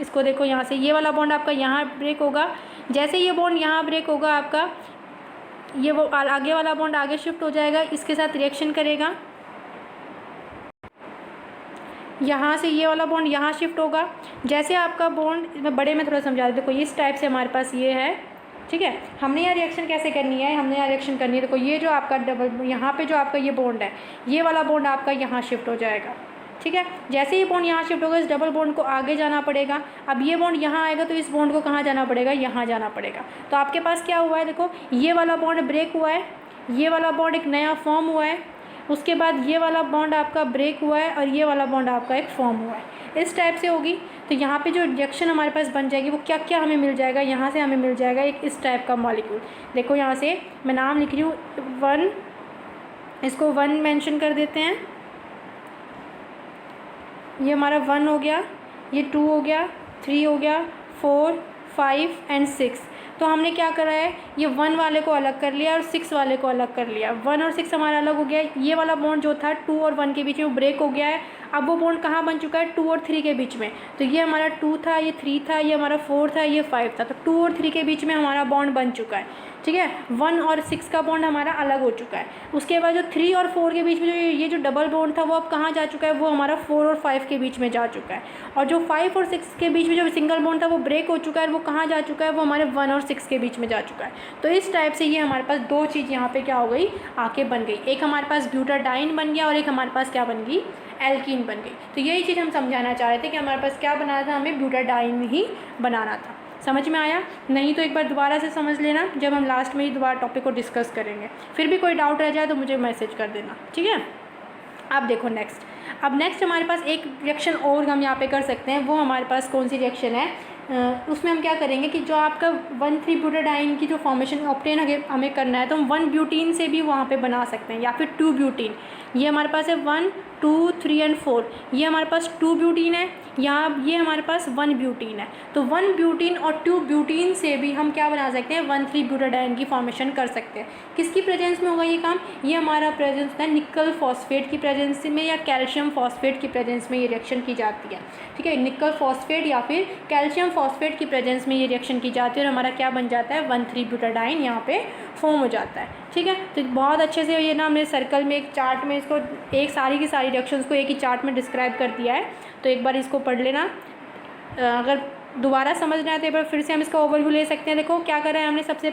इसको देखो यहाँ से ये वाला बॉन्ड आपका यहाँ ब्रेक होगा। जैसे ये बॉन्ड यहाँ ब्रेक होगा आपका, ये वो आगे वाला बॉन्ड आगे शिफ्ट हो जाएगा, इसके साथ रिएक्शन करेगा। यहाँ से ये वाला बॉन्ड यहाँ शिफ्ट होगा। जैसे आपका बॉन्ड, मैं बड़े में थोड़ा समझा देती हूँ। देखो इस टाइप से हमारे पास ये है, ठीक है। हमने यहाँ रिएक्शन कैसे करनी है, हमने यहाँ रिएक्शन करनी है, देखो ये जो आपका डबल, यहाँ पे जो आपका ये बॉन्ड है, ये वाला बॉन्ड आपका यहाँ शिफ्ट हो जाएगा। ठीक है, जैसे ये बॉन्ड यहाँ शिफ्ट होगा इस डबल बॉन्ड को आगे जाना पड़ेगा। अब ये बॉन्ड यहाँ आएगा तो इस बॉन्ड को कहाँ जाना पड़ेगा, यहाँ जाना पड़ेगा। तो आपके पास क्या हुआ है, देखो ये वाला बॉन्ड ब्रेक हुआ है, ये वाला बॉन्ड एक नया फॉर्म हुआ है, उसके बाद ये वाला बॉन्ड आपका ब्रेक हुआ है और ये वाला बॉन्ड आपका एक फॉर्म हुआ है। इस टाइप से होगी तो यहाँ पे जो रिएक्शन हमारे पास बन जाएगी वो क्या क्या हमें मिल जाएगा, यहाँ से हमें मिल जाएगा एक इस टाइप का मॉलिक्यूल। देखो यहाँ से मैं नाम लिख रही हूँ 1, इसको 1 मेंशन कर देते हैं। ये हमारा 1 हो गया, ये 2 हो गया, 3 हो गया, 4, 5 एंड 6। तो हमने क्या करा है, ये 1 वाले को अलग कर लिया और 6 वाले को अलग कर लिया। 1 और 6 हमारा अलग हो गया। ये वाला बॉन्ड जो था 2 और 1 के बीच में वो ब्रेक हो गया है। अब वो बॉन्ड कहाँ बन चुका है, 2 और 3 के बीच में। तो ये हमारा 2 था, ये 3 था, ये हमारा 4 था, ये 5 था। तो 2 और 3 के बीच में हमारा बॉन्ड बन चुका है। ठीक है। 1 और 6 का बॉन्ड हमारा अलग हो चुका है। उसके बाद जो 3 और 4 के बीच में जो ये जो डबल बॉन्ड था वो अब कहाँ जा चुका है, वो हमारा 4 और 5 के बीच में जा चुका है। और जो 5 और 6 के बीच में जो सिंगल बॉन्ड था वो ब्रेक हो चुका है, वो कहाँ जा चुका है, वो हमारे 1 और 6 के बीच में जा चुका है। तो इस टाइप से ये हमारे पास दो चीज़ यहाँ पे क्या हो गई, आके बन गई। एक हमारे पास ब्यूटाडाइन बन गया और एक हमारे पास क्या बन गई, एल्कीन बन गई। तो यही चीज़ हम समझाना चाह रहे थे कि हमारे पास क्या बनाना था, हमें ब्यूटाडाइन ही बनाना था। समझ में आया? नहीं तो एक बार दोबारा से समझ लेना, जब हम लास्ट में ही दोबारा टॉपिक को डिस्कस करेंगे। फिर भी कोई डाउट रह जाए तो मुझे मैसेज कर देना, ठीक है। अब देखो नेक्स्ट, अब नेक्स्ट हमारे पास एक रिएक्शन और हम यहाँ पे कर सकते हैं। वो हमारे पास कौन सी रिएक्शन है, उसमें हम क्या करेंगे कि जो आपका 1,3-ब्यूटाडाइन की जो फॉर्मेशन ऑब्टेन हमें करना है, तो हम 1 ब्यूटीन से भी वहाँ पे बना सकते हैं, या फिर 2 ब्यूटीन। ये हमारे पास है 1, 2, 3 एंड 4। ये हमारे पास 2 ब्यूटीन है, यहाँ ये हमारे पास 1 ब्यूटीन है। तो 1 ब्यूटीन और 2 ब्यूटीन से भी हम क्या बना सकते हैं, 1,3-ब्यूटाडाइन की फॉर्मेशन कर सकते हैं। किसकी प्रेजेंस में होगा ये काम, ये हमारा प्रेजेंस है निकल फॉस्फेट की प्रेजेंस में या कैल्शियम फॉस्फेट की प्रेजेंस में ये रिएक्शन की जाती है, ठीक है। निकल फॉस्फेट या फिर कैल्शियम फॉस्फेट की प्रेजेंस में ये रिएक्शन की जाती है और हमारा क्या बन जाता है, 1,3-ब्यूटाडाइन यहाँ पे फॉर्म हो जाता है, ठीक है। तो बहुत अच्छे से ये ना हमने सर्कल में एक चार्ट में इसको एक सारी की सारी रिएक्शंस को एक ही चार्ट में डिस्क्राइब कर दिया है। तो एक बार इसको पढ़ लेना, अगर दोबारा समझना है तो एक बार फिर से हम इसका ओवरव्यू ले सकते हैं। देखो क्या करा है हमने, सबसे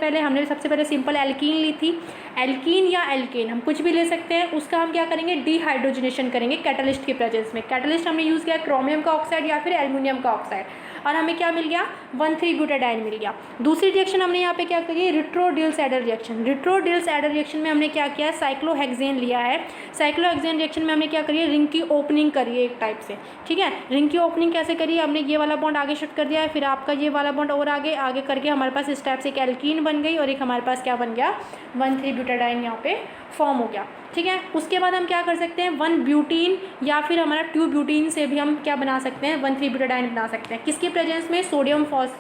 पहले सिंपल एल्कीन ली थी। एल्कीन या एल्केन हम कुछ भी ले सकते हैं, उसका हम क्या करेंगे, डीहाइड्रोजनेशन करेंगे कैटलिस्ट की प्रेजेंस में। कैटलिस्ट हमने यूज़ किया क्रोमियम का ऑक्साइड या फिर एल्युमिनियम का ऑक्साइड, और हमें क्या मिल गया, 1,3-ब्यूटाडाइन मिल गया। दूसरी रिएक्शन हमने यहाँ पे क्या करी, रिट्रोडिल्स एडर रिएक्शन। रिट्रोडिल्स एडर रिएक्शन में हमने क्या किया, साइक्लोहेक्सेन लिया है। साइक्लोहेक्सेन रिएक्शन में हमने क्या करी है, रिंग की ओपनिंग करी है एक टाइप से, ठीक है। रिंग की ओपनिंग कैसे करी है, हमने ये वाला बॉन्ड आगे शिफ्ट कर दिया है, फिर आपका ये वाला बॉन्ड और आगे आगे करके हमारे पास इस टाइप से एक एल्कीन बन गई और एक हमारे पास क्या बन गया, 1,3-ब्यूटाडाइन यहाँ पे फॉर्म हो गया, ठीक है। उसके बाद हम क्या कर सकते हैं, 1 ब्यूटीन या फिर हमारा 2 ब्यूटीन से भी हम क्या बना सकते हैं, 1,3-ब्यूटाडाइन बना सकते हैं। किसकी प्रेजेंस में,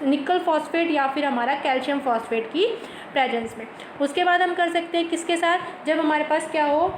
निकल फॉस्फेट या फिर हमारा कैल्शियम फॉस्फेट की प्रेजेंस में। उसके बाद हम कर सकते हैं किसके साथ, जब हमारे पास क्या हो,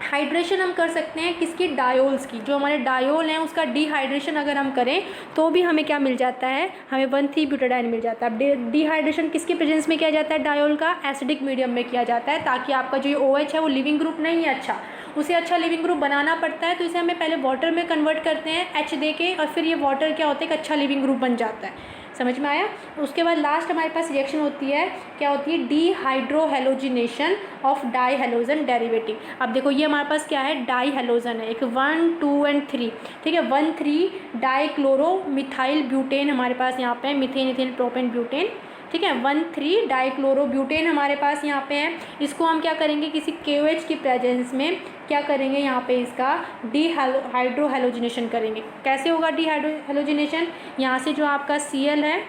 हाइड्रेशन हम कर सकते हैं किसकी, डायोल्स की। जो हमारे डायोल हैं उसका डिहाइड्रेशन अगर हम करें तो भी हमें क्या मिल जाता है, हमें 1,3-ब्यूटाडाइन मिल जाता है। डिहाइड्रेशन किसकी प्रेजेंस में किया जाता है, डायोल का एसिडिक मीडियम में किया जाता है, ताकि आपका जो OH है वो लिविंग ग्रुप नहीं है अच्छा, उसे अच्छा लिविंग ग्रुप बनाना पड़ता है। तो इसे हमें पहले वाटर में कन्वर्ट करते हैं H दे के, और फिर ये वाटर क्या होता है, एक अच्छा लिविंग ग्रुप बन जाता है। समझ में आया? उसके बाद लास्ट हमारे पास रिएक्शन होती है, क्या होती है, dehydrohalogenation of die halogen derivative. अब देखो ये हमारे पास क्या है, डाई हेलोजन है, एक 1, 2 एंड 3, ठीक है। 1,3 डाईक्लोरो मिथाइल ब्यूटेन हमारे पास यहाँ पे है, मीथेन इथेन प्रोपेन ब्यूटेन, ठीक है। 1,3 डाईक्लोरो ब्यूटेन हमारे पास यहाँ पे है। इसको हम क्या करेंगे, किसी KOH की प्रेजेंस में क्या करेंगे, यहाँ पे इसका डीहाइड्रोहेलोजिनेशन करेंगे। कैसे होगा डीहाइड्रोहेलोजिनेशन, यहाँ से जो आपका Cl है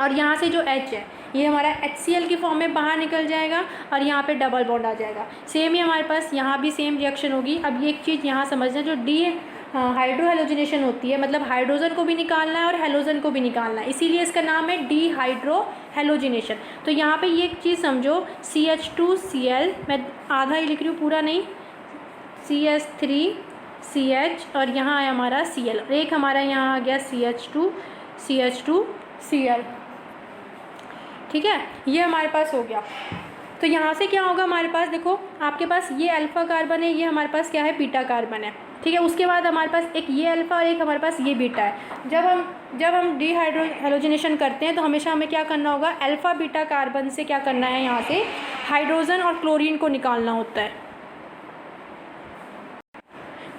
और यहाँ से जो H है, ये हमारा HCl की फॉर्म में बाहर निकल जाएगा और यहाँ पे डबल बॉन्ड आ जाएगा। सेम ही हमारे पास यहाँ भी सेम रिएक्शन होगी। अब ये एक चीज़ यहाँ समझना, जो हाइड्रोहेलोजिनेशन होती है, मतलब हाइड्रोजन को भी निकालना है और हेलोजन को भी निकालना है, इसीलिए इसका नाम है डीहाइड्रोहेलोजिनेशन। तो यहाँ पे ये एक चीज़ समझो, CH2Cl, मैं आधा ही लिख रही हूँ पूरा नहीं, CH3CH और यहाँ है हमारा Cl, और एक हमारा यहाँ आ गया CH2Cl, ठीक है। ये हमारे पास हो गया। तो यहाँ से क्या होगा हमारे पास, देखो आपके पास ये अल्फ़ा कार्बन है, ये हमारे पास क्या है, बीटा कार्बन है, ठीक है। उसके बाद हमारे पास एक ये अल्फ़ा और एक हमारे पास ये बीटा है। जब हम डीहाइड्रोहेलोजिनेशन करते हैं तो हमेशा हमें क्या करना होगा, अल्फ़ा बीटा कार्बन से क्या करना है, यहाँ से हाइड्रोजन और क्लोरीन को निकालना होता है।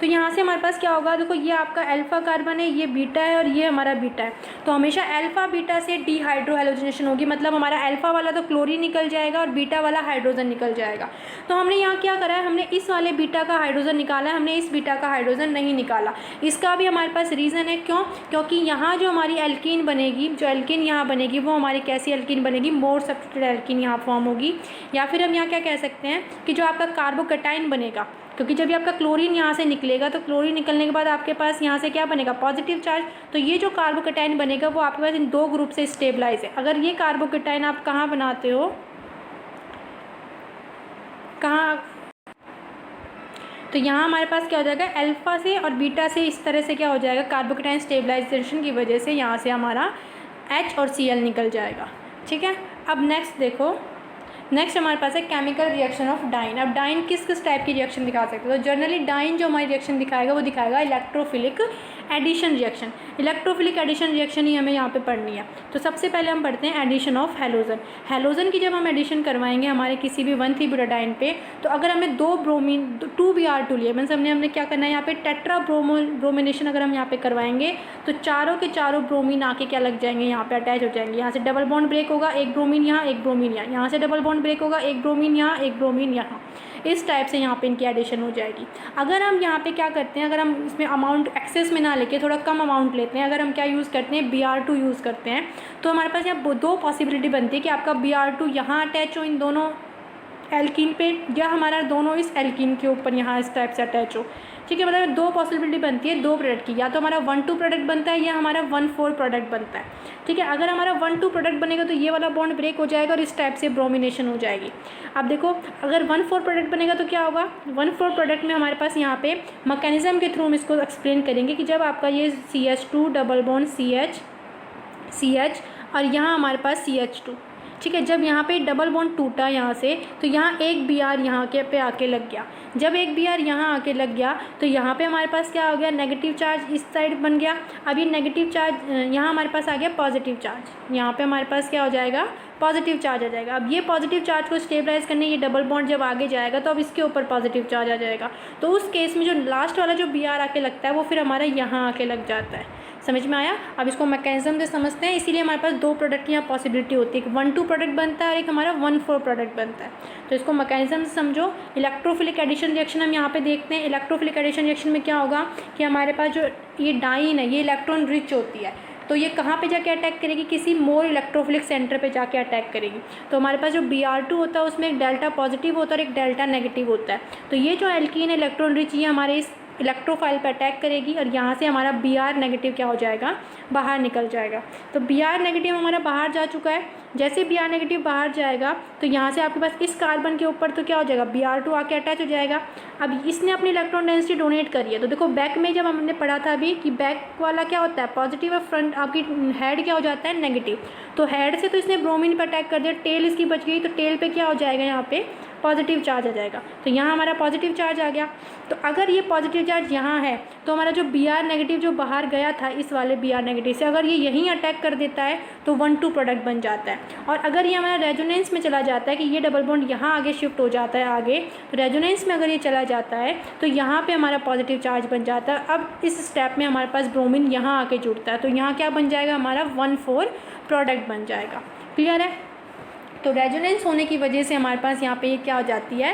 तो यहाँ से हमारे पास क्या होगा, देखो ये आपका अल्फ़ा कार्बन है, ये बीटा है और ये हमारा बीटा है। तो हमेशा अल्फ़ा बीटा से डीहाइड्रोहेलोजिनेशन होगी, मतलब हमारा अल्फ़ा वाला तो क्लोरीन निकल जाएगा और बीटा वाला हाइड्रोजन निकल जाएगा। तो हमने यहाँ क्या करा है, हमने इस वाले बीटा का हाइड्रोजन निकाला है, हमने इस बीटा का हाइड्रोजन नहीं निकाला। इसका भी हमारे पास रीज़न है, क्योंकि यहाँ जो हमारी एल्कीन बनेगी, जो एल्कीन यहाँ बनेगी वो हमारी कैसी एल्कीन बनेगी, मोर सब्स्टिट्यूटेड एल्कीन यहाँ फॉर्म होगी। या फिर हम यहाँ क्या कह सकते हैं कि जो आपका कार्बोकैटाइन बनेगा, क्योंकि जब भी आपका क्लोरीन यहाँ से निकलेगा तो क्लोरीन निकलने के बाद आपके पास यहाँ से क्या बनेगा, पॉजिटिव चार्ज। तो ये जो कार्बोकैटाइन बनेगा वो आपके पास इन 2 ग्रुप से स्टेबलाइज है। अगर ये कार्बोकैटाइन आप कहाँ बनाते हो, कहाँ, तो यहाँ हमारे पास क्या हो जाएगा, अल्फ़ा से और बीटा से इस तरह से क्या हो जाएगा, कार्बोकैटाइन स्टेबलाइजेशन की वजह से यहाँ से हमारा H और Cl निकल जाएगा, ठीक है। अब नेक्स्ट देखो, नेक्स्ट हमारे पास है केमिकल रिएक्शन ऑफ डाइन। अब डाइन किस किस टाइप की रिएक्शन दिखा सकते हैं? तो जनरली डाइन जो हमारी रिएक्शन दिखाएगा वो दिखाएगा electrophilic addition reaction. Electrophilic addition reaction ही हमें यहाँ पे पढ़नी है। तो सबसे पहले हम पढ़ते हैं एडिशन ऑफ हेलोजन। हेलोजन की जब हम एडिशन करवाएंगे हमारे किसी भी 1,3-ब्यूटाडाइन पे, तो अगर हमने 2 ब्रोमीन 2 Br2 लिए, मीन्स हमने क्या करना है यहाँ पे टेट्रा ब्रोमिनेशन अगर हम यहाँ पे करवाएंगे तो चारों के चारों ब्रोमीन आके क्या लग जाएंगे, यहाँ पे अटैच हो जाएंगे। यहाँ से डबल बॉन्ड ब्रेक होगा, एक ब्रोमीन यहाँ, एक ब्रोमीन यहाँ, यहाँ से डबल बॉन्ड ब्रेक होगा, एक ब्रोमीन यहाँ, एक ब्रोमीन यहाँ। इस टाइप से यहाँ पे इनकी एडिशन हो जाएगी। अगर हम यहाँ पे क्या करते हैं, अगर हम इसमें अमाउंट एक्सेस में ना लेके थोड़ा कम अमाउंट लेते हैं, अगर हम क्या यूज़ करते हैं, Br2 यूज़ करते हैं, तो हमारे पास यहाँ 2 पॉसिबिलिटी बनती है कि आपका Br2 यहाँ अटैच हो इन दोनों एल्कीन पे, या हमारा दोनों इस एल्कीन के ऊपर यहाँ इस टाइप से अटैच हो। ठीक है, मतलब 2 पॉसिबिलिटी बनती है 2 प्रोडक्ट की, या तो हमारा 1,2 प्रोडक्ट बनता है या हमारा 1,4 प्रोडक्ट बनता है। ठीक है, अगर हमारा 1,2 प्रोडक्ट बनेगा तो ये वाला बॉन्ड ब्रेक हो जाएगा और इस टाइप से ब्रोमिनेशन हो जाएगी। अब देखो अगर 1,4 प्रोडक्ट बनेगा तो क्या होगा, 1,4 प्रोडक्ट में हमारे पास यहाँ पे मैकेनिज्म के थ्रू हम इसको एक्सप्लेन करेंगे कि जब आपका ये CH2 डबल बॉन्ड CH और यहाँ हमारे पास CH2, ठीक है, जब यहाँ पे डबल बॉन्ड टूटा यहाँ से, तो यहाँ एक Br यहाँ के पे आके लग गया। जब एक Br यहाँ आके लग गया तो यहाँ पे हमारे पास क्या हो गया, नेगेटिव चार्ज इस साइड बन गया। अब ये नेगेटिव चार्ज यहाँ हमारे पास आ गया पॉजिटिव चार्ज, यहाँ पे हमारे पास क्या हो जाएगा, पॉजिटिव चार्ज आ जाएगा। अब ये पॉजिटिव चार्ज को स्टेबलाइज करने ये डबल बॉन्ड जब आगे जाएगा तो अब इसके ऊपर पॉजिटिव चार्ज आ जाएगा। तो उस केस में जो लास्ट वाला जो Br आके लगता है वो फिर हमारा यहाँ आके लग जाता है। समझ में आया? अब इसको मैकेनिज्म से समझते हैं। इसीलिए हमारे पास 2 प्रोडक्ट की यहाँ पॉसिबिलिटी होती है, एक 1,2 प्रोडक्ट बनता है और एक हमारा 1,4 प्रोडक्ट बनता है। तो इसको मैकेनिज्म से समझो। इलेक्ट्रोफिलिक एडिशन रिएक्शन हम यहाँ पे देखते हैं। इलेक्ट्रोफिलिक एडिशन रिएक्शन में क्या होगा कि हमारे पास जो ये डाइन है ये इलेक्ट्रॉन रिच होती है, तो ये कहाँ पे जाके अटैक करेगी, किसी मोर इलेक्ट्रोफिलिक सेंटर पे जाके अटैक करेगी। तो हमारे पास जो Br2 होता है उसमें एक डेल्टा पॉजिटिव होता है और एक डेल्टा नेगेटिव होता है। तो ये जो एल्कीन है इलेक्ट्रॉन रिच, ये हमारे इस इलेक्ट्रोफाइल पे अटैक करेगी और यहाँ से हमारा Br नेगेटिव क्या हो जाएगा, बाहर निकल जाएगा। तो Br नेगेटिव हमारा बाहर जा चुका है। जैसे Br नेगेटिव बाहर जाएगा तो यहाँ से आपके पास इस कार्बन के ऊपर तो क्या हो जाएगा, Br2 आके अटैच हो जाएगा। अब इसने अपनी इलेक्ट्रॉन डेंसिटी डोनेट करी है। तो देखो बैक में जब हमने पढ़ा था अभी कि बैक वाला क्या होता है पॉजिटिव और फ्रंट आपकी हेड क्या हो जाता है नेगेटिव। तो हेड से तो इसने ब्रोमीन पर अटैक कर दिया, टेल इसकी बच गई, तो टेल पे क्या हो जाएगा, यहाँ पे पॉजिटिव चार्ज आ जाएगा। तो यहाँ हमारा पॉजिटिव चार्ज आ गया। तो अगर ये पॉजिटिव चार्ज यहाँ है तो हमारा जो Br नेगेटिव जो बाहर गया था इस वाले Br नेगेटिव से अगर ये यहीं अटैक कर देता है तो 1,2 प्रोडक्ट बन जाता है। और अगर ये हमारा रेजोनेंस में चला जाता है कि ये डबल बॉन्ड यहाँ आगे शिफ्ट हो जाता है आगे, तो रेजोनेंस में अगर ये चला जाता है तो यहाँ पे हमारा पॉजिटिव चार्ज बन जाता है। अब इस स्टेप में हमारे पास ब्रोमीन यहाँ आके जुड़ता है, तो यहाँ क्या बन जाएगा, हमारा 1,4 प्रोडक्ट बन जाएगा। क्लियर है? तो रेजोनेंस होने की वजह से हमारे पास यहाँ पे ये क्या हो जाती है,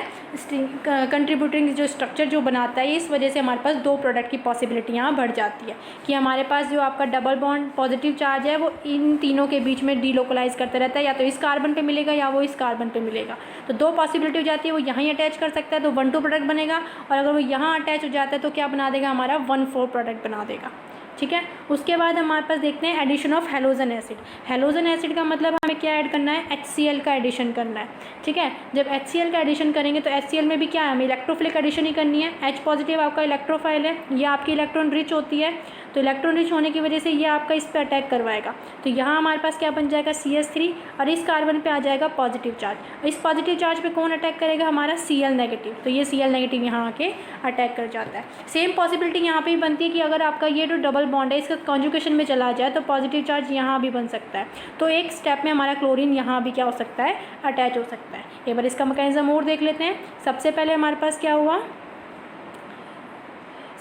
कंट्रीब्यूटिंग जो स्ट्रक्चर जो बनाता है, इस वजह से हमारे पास 2 प्रोडक्ट की पॉसिबिलिटी यहाँ बढ़ जाती है कि हमारे पास जो आपका डबल बॉन्ड पॉजिटिव चार्ज है वो इन तीनों के बीच में डीलोकलाइज करता रहता है, या तो इस कार्बन पे मिलेगा या वो इस कार्बन पे मिलेगा। तो 2 पॉसिबिलिटी हो जाती है, वो यहीं अटैच कर सकता है तो 1,2 प्रोडक्ट बनेगा, और अगर वो यहाँ अटैच हो जाता है तो क्या बना देगा, हमारा 1,4 प्रोडक्ट बना देगा। ठीक है, उसके बाद हमारे पास देखते हैं addition of halogen acid. Halogen acid का मतलब हमें क्या ऐड करना है, HCl का एडिशन करना है। ठीक है, जब HCl का एडिशन करेंगे तो HCl में भी क्या है, हमें इलेक्ट्रोफिलिक एडिशन ही करनी है। H पॉजिटिव आपका इलेक्ट्रोफाइल है, ये आपकी इलेक्ट्रॉन रिच होती है, तो इलेक्ट्रॉन रिच होने की वजह से ये आपका इस पर अटैक करवाएगा। तो यहाँ हमारे पास क्या बन जाएगा, CH3, और इस कार्बन पे आ जाएगा पॉजिटिव चार्ज। इस पॉजिटिव चार्ज पे कौन अटैक करेगा, हमारा Cl नेगेटिव, तो ये Cl नेगेटिव यहाँ आके अटैक कर जाता है। सेम पॉसिबिलिटी यहाँ पे भी बनती है कि अगर आपका ये जो डबल बॉन्ड है इसका कॉन्जुगेशन में चला जाए तो पॉजिटिव चार्ज यहाँ भी बन सकता है। तो एक स्टेप में हमारा क्लोरीन यहाँ भी क्या हो सकता है, अटैच हो सकता है। एक बार इसका मैकेनिज्म और देख लेते हैं। सबसे पहले हमारे पास क्या हुआ,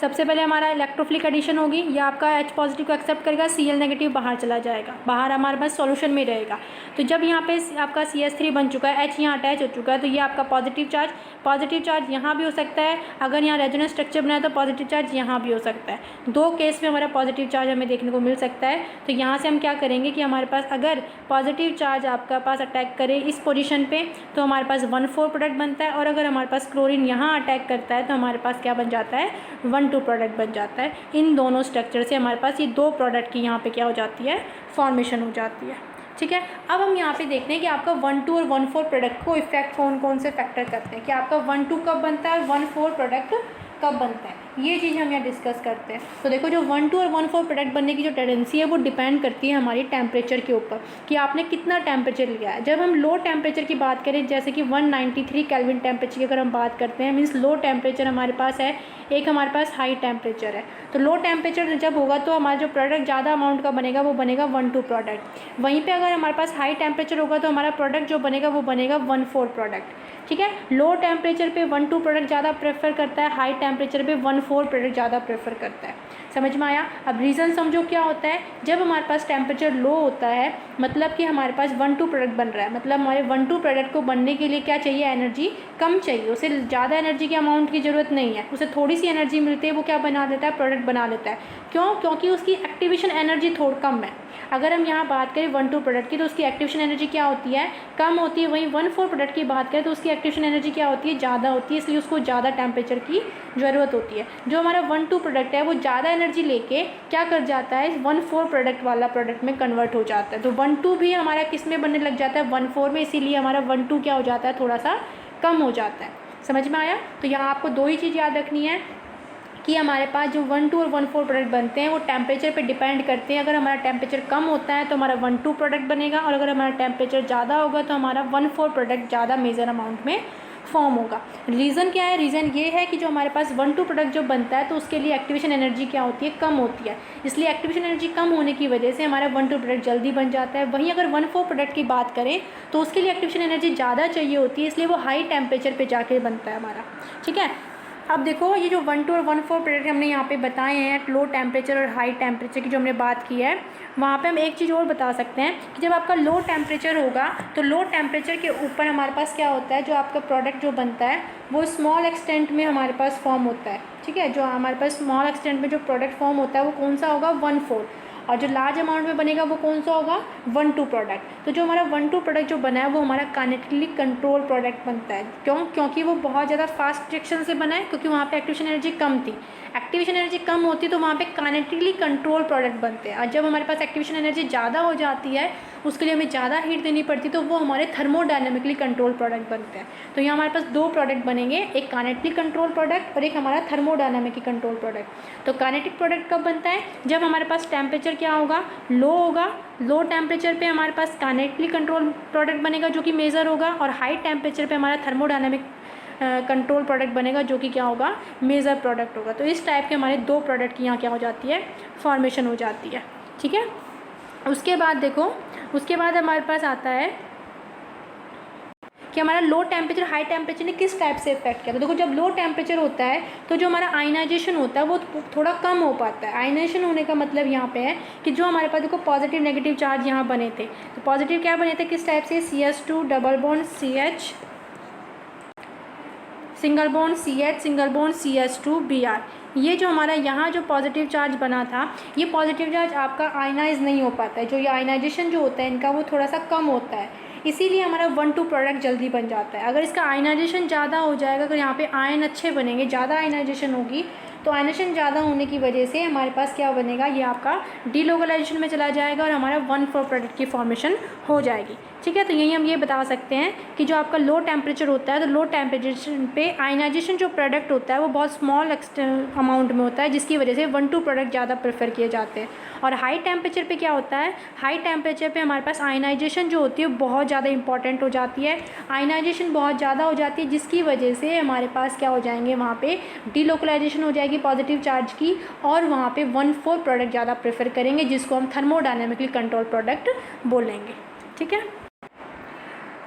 सबसे पहले हमारा इलेक्ट्रोफिलिक एडिशन होगी, या आपका H पॉजिटिव को एक्सेप्ट करेगा, Cl नेगेटिव बाहर चला जाएगा, बाहर हमारे पास सॉल्यूशन में रहेगा। तो जब यहाँ पे आपका CH3 बन चुका है, H यहाँ अटैच हो चुका है, तो ये आपका पॉजिटिव चार्ज यहाँ भी हो सकता है। अगर यहाँ रेजोनेंस स्ट्रक्चर बनाया तो पॉजिटिव चार्ज यहाँ भी हो सकता है। 2 केस में हमारा पॉजिटिव चार्ज हमें देखने को मिल सकता है। तो यहाँ से हम क्या करेंगे कि हमारे पास अगर पॉजिटिव चार्ज आपका पास अटैक करे इस पोजीशन पे तो हमारे पास 1,4 प्रोडक्ट बनता है, और अगर हमारे पास क्लोरीन यहाँ अटैक करता है तो हमारे पास क्या बन जाता है, 1,2 प्रोडक्ट बन जाता है। इन दोनों स्ट्रक्चर से हमारे पास ये 2 प्रोडक्ट की यहाँ पे क्या हो जाती है, फॉर्मेशन हो जाती है। ठीक है, अब हम यहाँ पे देखते हैं कि आपका 1,2 और 1,4 प्रोडक्ट को इफेक्ट कौन कौन से फैक्टर करते हैं, कि आपका 1,2 कब बनता है और 1,4 प्रोडक्ट कब बनता है, ये चीज़ हम यहाँ डिस्कस करते हैं। तो देखो जो 1-2 और 1-4 प्रोडक्ट बनने की जो टेंडेंसी है वो डिपेंड करती है हमारी टेम्परेचर के ऊपर कि आपने कितना टेम्परेचर लिया है। जब हम लो टेम्परेचर की बात करें जैसे कि 193 केल्विन टेम्परेचर की अगर हम बात करते हैं, मीन्स लो टेम्परेचर हमारे पास है, एक हमारे पास हाई टेम्परेचर है। तो लो टेम्परेचर जब होगा तो हमारा जो प्रोडक्ट ज़्यादा अमाउंट का बनेगा वो बनेगा 1-2 प्रोडक्ट। वहीं पे अगर हमारे पास हाई टेम्परेचर होगा तो हमारा प्रोडक्ट जो बनेगा वो बनेगा 1-4 प्रोडक्ट। ठीक है, लो टेम्परेचर पे 1-2 प्रोडक्ट ज़्यादा प्रेफर करता है, हाई टेम्परेचर पे 1-4 प्रोडक्ट ज़्यादा प्रेफर करता है। समझ में आया? अब रीज़न समझो क्या होता है, जब हमारे पास टेम्परेचर लो होता है मतलब कि हमारे पास 1-2 प्रोडक्ट बन रहा है, मतलब हमारे 1-2 प्रोडक्ट को बनने के लिए क्या चाहिए, एनर्जी कम चाहिए, उसे ज़्यादा एनर्जी की अमाउंट की ज़रूरत नहीं है, उसे थोड़ी सी एनर्जी मिलती है, वो क्या बना देता है, प्रोडक्ट बना लेता है। क्यों? क्योंकि उसकी एक्टिवेशन एनर्जी थोड़ी कम है। अगर हम यहाँ बात करें 1-2 प्रोडक्ट की तो उसकी एक्टिवेशन एनर्जी क्या होती है, कम होती है। वहीं 1-4 प्रोडक्ट की बात करें तो उसकी एक्टिवेशन एनर्जी क्या होती है, ज़्यादा होती है, इसलिए उसको ज़्यादा टेम्परेचर की ज़रूरत होती है। जो हमारा 1-2 प्रोडक्ट है वो ज़्यादा एनर्जी लेके क्या कर जाता है, 1-4 प्रोडक्ट वाला प्रोडक्ट में कन्वर्ट हो जाता है। तो 1-2 भी हमारा किस में बनने लग जाता है, 1-4 में, इसीलिए हमारा 1-2 क्या हो जाता है, थोड़ा सा कम हो जाता है। समझ में आया? तो यहाँ आपको दो ही चीज़ याद रखनी है कि हमारे पास जो 1-2 और 1-4 प्रोडक्ट बनते हैं वो टेम्परेचर पे डिपेंड करते हैं। अगर हमारा टेम्परेचर कम होता है तो हमारा 1-2 प्रोडक्ट बनेगा, और अगर हमारा टेम्परेचर ज़्यादा होगा तो हमारा 1-4 प्रोडक्ट ज़्यादा मेजर अमाउंट में फॉर्म होगा। रीज़न क्या है, रीज़न ये है कि जो हमारे पास 1-2 प्रोडक्ट जो बनता है तो उसके लिए एक्टिवेशन एनर्जी क्या होती है, कम होती है, इसलिए एक्टिवेशन एनर्जी कम होने की वजह से हमारा 1-2 प्रोडक्ट जल्दी बन जाता है। वहीं अगर 1-4 प्रोडक्ट की बात करें तो उसके लिए एक्टिवेशन एनर्जी ज़्यादा चाहिए होती है, इसलिए वो हाई टेम्परेचर पर जाके बनता है हमारा। ठीक है, अब देखो ये जो 1-2 और 1-4 प्रोडक्ट हमने यहाँ पे बताए हैं, लो टेम्परेचर और हाई टेम्परेचर की जो हमने बात की है, वहाँ पे हम एक चीज़ और बता सकते हैं कि जब आपका लो टेम्परेचर होगा तो लो टेम्परेचर के ऊपर हमारे पास क्या होता है, जो आपका प्रोडक्ट जो बनता है वो स्मॉल एक्सटेंट में हमारे पास फॉर्म होता है। ठीक है, जो हमारे पास स्मॉल एक्सटेंट में जो प्रोडक्ट फॉर्म होता है वो कौन सा होगा, 1-4, और जो लार्ज अमाउंट में बनेगा वो कौन सा होगा, 1-2 प्रोडक्ट। तो जो हमारा 1-2 प्रोडक्ट जो बना है वो हमारा काइनेटिकली कंट्रोल प्रोडक्ट बनता है। क्यों? क्योंकि वो बहुत ज़्यादा फास्ट रिएक्शन से बना है, क्योंकि वहाँ पे एक्टिवेशन एनर्जी कम थी। एक्टिवेशन एनर्जी कम होती तो वहाँ पे काइनेटिकली कंट्रोल प्रोडक्ट बनते हैं, और जब हमारे पास एक्टिवेशन एनर्जी ज़्यादा हो जाती है उसके लिए हमें ज़्यादा हीट देनी पड़ती तो वो हमारे थर्मोडायनेमिकली कंट्रोल प्रोडक्ट बनते हैं। तो यहाँ हमारे पास दो प्रोडक्ट बनेंगे, एक काइनेटिकली कंट्रोल प्रोडक्ट और एक हमारा थर्मोडायनेमिकली कंट्रोल प्रोडक्ट। तो काइनेटिक प्रोडक्ट कब बनता है, जब हमारे पास टेम्परेचर क्या होगा, लो होगा, लो टेम्परेचर पे हमारे पास काइनेटिकली कंट्रोल प्रोडक्ट बनेगा जो कि मेजर होगा, और हाई टेम्परेचर पे हमारा थर्मोडायनेमिक कंट्रोल प्रोडक्ट बनेगा जो कि क्या होगा, मेजर प्रोडक्ट होगा। तो इस टाइप के हमारे दो प्रोडक्ट की यहाँ क्या हो जाती है, फॉर्मेशन हो जाती है। ठीक है, उसके बाद देखो, उसके बाद हमारे पास आता है कि हमारा लो टेम्परेचर हाई टेम्परेचर ने किस टाइप से इफेक्ट किया। तो देखो जब लो टेम्परेचर होता है तो जो हमारा आयनाइजेशन होता है वो थोड़ा कम हो पाता है। आयनाइजेशन होने का मतलब यहाँ पे है कि जो हमारे पास देखो पॉजिटिव नेगेटिव चार्ज यहाँ बने थे, तो पॉजिटिव क्या बने थे, किस टाइप से, CH2 double bond CH single bond CH single bond CH2 Br। ये जो हमारा यहाँ जो पॉजिटिव चार्ज बना था, ये पॉजिटिव चार्ज आपका आयनाइज नहीं हो पाता है, जो ये आयनाइजेशन जो होता है इनका वो थोड़ा सा कम होता है, इसीलिए हमारा 1-2 प्रोडक्ट जल्दी बन जाता है। अगर इसका आयनाइजेशन ज़्यादा हो जाएगा, अगर यहाँ पे आयन अच्छे बनेंगे, ज़्यादा आयनाइजेशन होगी, तो आयनाइजेशन ज़्यादा होने की वजह से हमारे पास क्या बनेगा, ये आपका डीलोकलाइजेशन में चला जाएगा और हमारा 1-4 प्रोडक्ट की फॉर्मेशन हो जाएगी। ठीक है, तो यही हम ये बता सकते हैं कि जो आपका लो टेम्परेचर होता है तो लो टेम्परेचर पे आयनाइजेशन जो प्रोडक्ट होता है वो बहुत स्मॉल अमाउंट में होता है, जिसकी वजह से 1-2 प्रोडक्ट ज़्यादा प्रेफर किए जाते हैं। और हाई टेम्परेचर पे क्या होता है, हाई टेम्परेचर पे हमारे पास आयनाइजेशन जो होती है बहुत ज़्यादा इंपॉर्टेंट हो जाती है। आयनाइजेशन बहुत ज़्यादा हो जाती है जिसकी वजह से हमारे पास क्या हो जाएंगे, वहाँ पे डीलोकलाइजेशन हो जाएगी पॉजिटिव चार्ज की, और वहाँ पे 1-4 प्रोडक्ट ज़्यादा प्रेफर करेंगे, जिसको हम थर्मोडायनेमिकली कंट्रोल प्रोडक्ट बोलेंगे। ठीक है,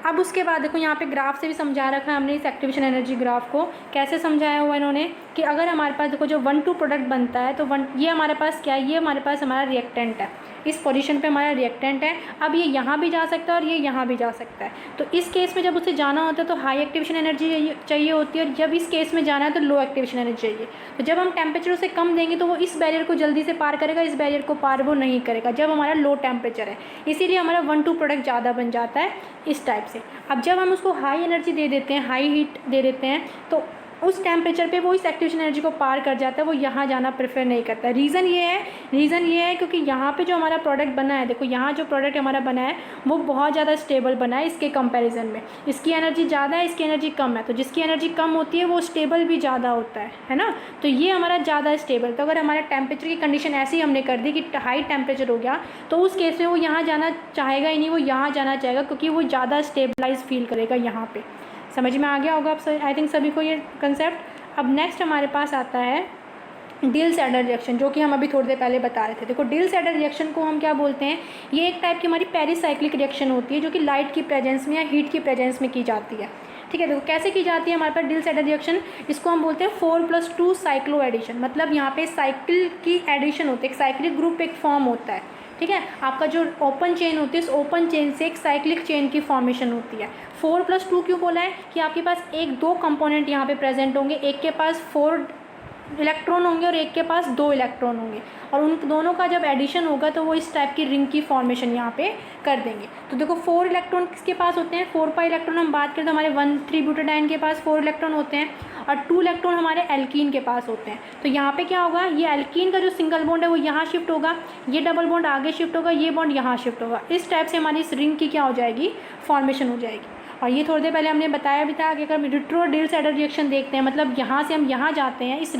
अब उसके बाद देखो यहाँ पे ग्राफ से भी समझा रखा है हमने इस एक्टिवेशन एनर्जी ग्राफ को। कैसे समझाया हुआ इन्होंने कि अगर हमारे पास देखो जो 1-2 प्रोडक्ट बनता है तो ये हमारे पास क्या है, ये हमारे पास हमारा रिएक्टेंट है, इस पोजीशन पे हमारा रिएक्टेंट है। अब ये यहाँ भी जा सकता है और ये यहाँ भी जा सकता है। तो इस केस में जब उसे जाना होता है तो हाई एक्टिवेशन एनर्जी चाहिए होती है, और जब इस केस में जाना है तो लो एक्टिवेशन एनर्जी चाहिए। तो जब हम टेम्परेचर उसे कम देंगे तो वो इस बैरियर को जल्दी से पार करेगा, इस बैरियर को पार वो नहीं करेगा जब हमारा लो टेम्परेचर है, इसीलिए हमारा 1-2 प्रोडक्ट ज़्यादा बन जाता है इस टाइप से। अब जब हम उसको हाई एनर्जी दे देते हैं, हाई हीट दे देते हैं, तो उस टेम्परेचर पे वो इस एक्टिवेशन एनर्जी को पार कर जाता है, वो यहाँ जाना प्रेफर नहीं करता। रीज़न ये है क्योंकि यहाँ पे जो हमारा प्रोडक्ट बना है, देखो यहाँ जो प्रोडक्ट हमारा बना है वो बहुत ज़्यादा स्टेबल बना है इसके कंपैरिजन में। इसकी एनर्जी ज़्यादा है, इसकी एनर्जी कम है, तो जिसकी एनर्जी कम होती है वो स्टेबल भी ज़्यादा होता है ना। तो ये हमारा ज़्यादा स्टेबल। तो अगर हमारा टेम्परेचर की कंडीशन ऐसी हमने कर दी कि हाई टेम्परेचर हो गया, तो उस केस में वो यहाँ जाना चाहेगा ही नहीं, वो यहाँ जाना चाहेगा क्योंकि वो ज़्यादा स्टेबलाइज फील करेगा यहाँ पर। समझ में आ गया होगा आप आई थिंक सभी को ये कंसेप्ट। अब नेक्स्ट हमारे पास आता है डिल-सैडल रिएक्शन, जो कि हम अभी थोड़ी देर पहले बता रहे थे। देखो डिल-सैडल रिएक्शन को हम क्या बोलते हैं, ये एक टाइप की हमारी पेरिसाइक्लिक रिएक्शन होती है जो कि लाइट की प्रेजेंस में या हीट की प्रेजेंस में की जाती है। ठीक है, देखो कैसे की जाती है हमारे पास डिल-सैडल रिएक्शन। इसको हम बोलते हैं 4+2 साइक्लो एडिशन। मतलब यहाँ पे साइकिल की एडिशन होती है, एक साइक्लिक ग्रुप एक फॉर्म होता है। ठीक है, आपका जो ओपन चेन होती है, उस ओपन चेन से एक साइक्लिक चेन की फॉर्मेशन होती है। 4+2 क्यों बोला है कि आपके पास दो कंपोनेंट यहाँ पे प्रेजेंट होंगे, एक के पास 4 इलेक्ट्रॉन होंगे और एक के पास 2 इलेक्ट्रॉन होंगे, और उन दोनों का जब एडिशन होगा तो वो इस टाइप की रिंग की फॉर्मेशन यहाँ पे कर देंगे। तो देखो 4 इलेक्ट्रॉन किसके पास होते हैं, 4 पाई इलेक्ट्रॉन हम बात करें तो हमारे 1,3-ब्यूटाडाइन के पास 4 इलेक्ट्रॉन होते हैं, और 2 इलेक्ट्रॉन हमारे एल्कीन के पास होते हैं। तो यहाँ पे क्या होगा, ये एल्कीन का जो सिंगल बॉन्ड है वो यहाँ शिफ्ट होगा, ये डबल बॉन्ड आगे शिफ्ट होगा, ये बॉन्ड यहाँ शिफ्ट होगा। इस टाइप से हमारी इस रिंग की क्या हो जाएगी, फॉर्मेशन हो जाएगी। और ये थोड़ी देर पहले हमने बताया भी था कि अगर हम रिट्रो डिल-सैडल रिएक्शन देखते हैं, मतलब यहाँ से हम यहाँ जाते हैं, इस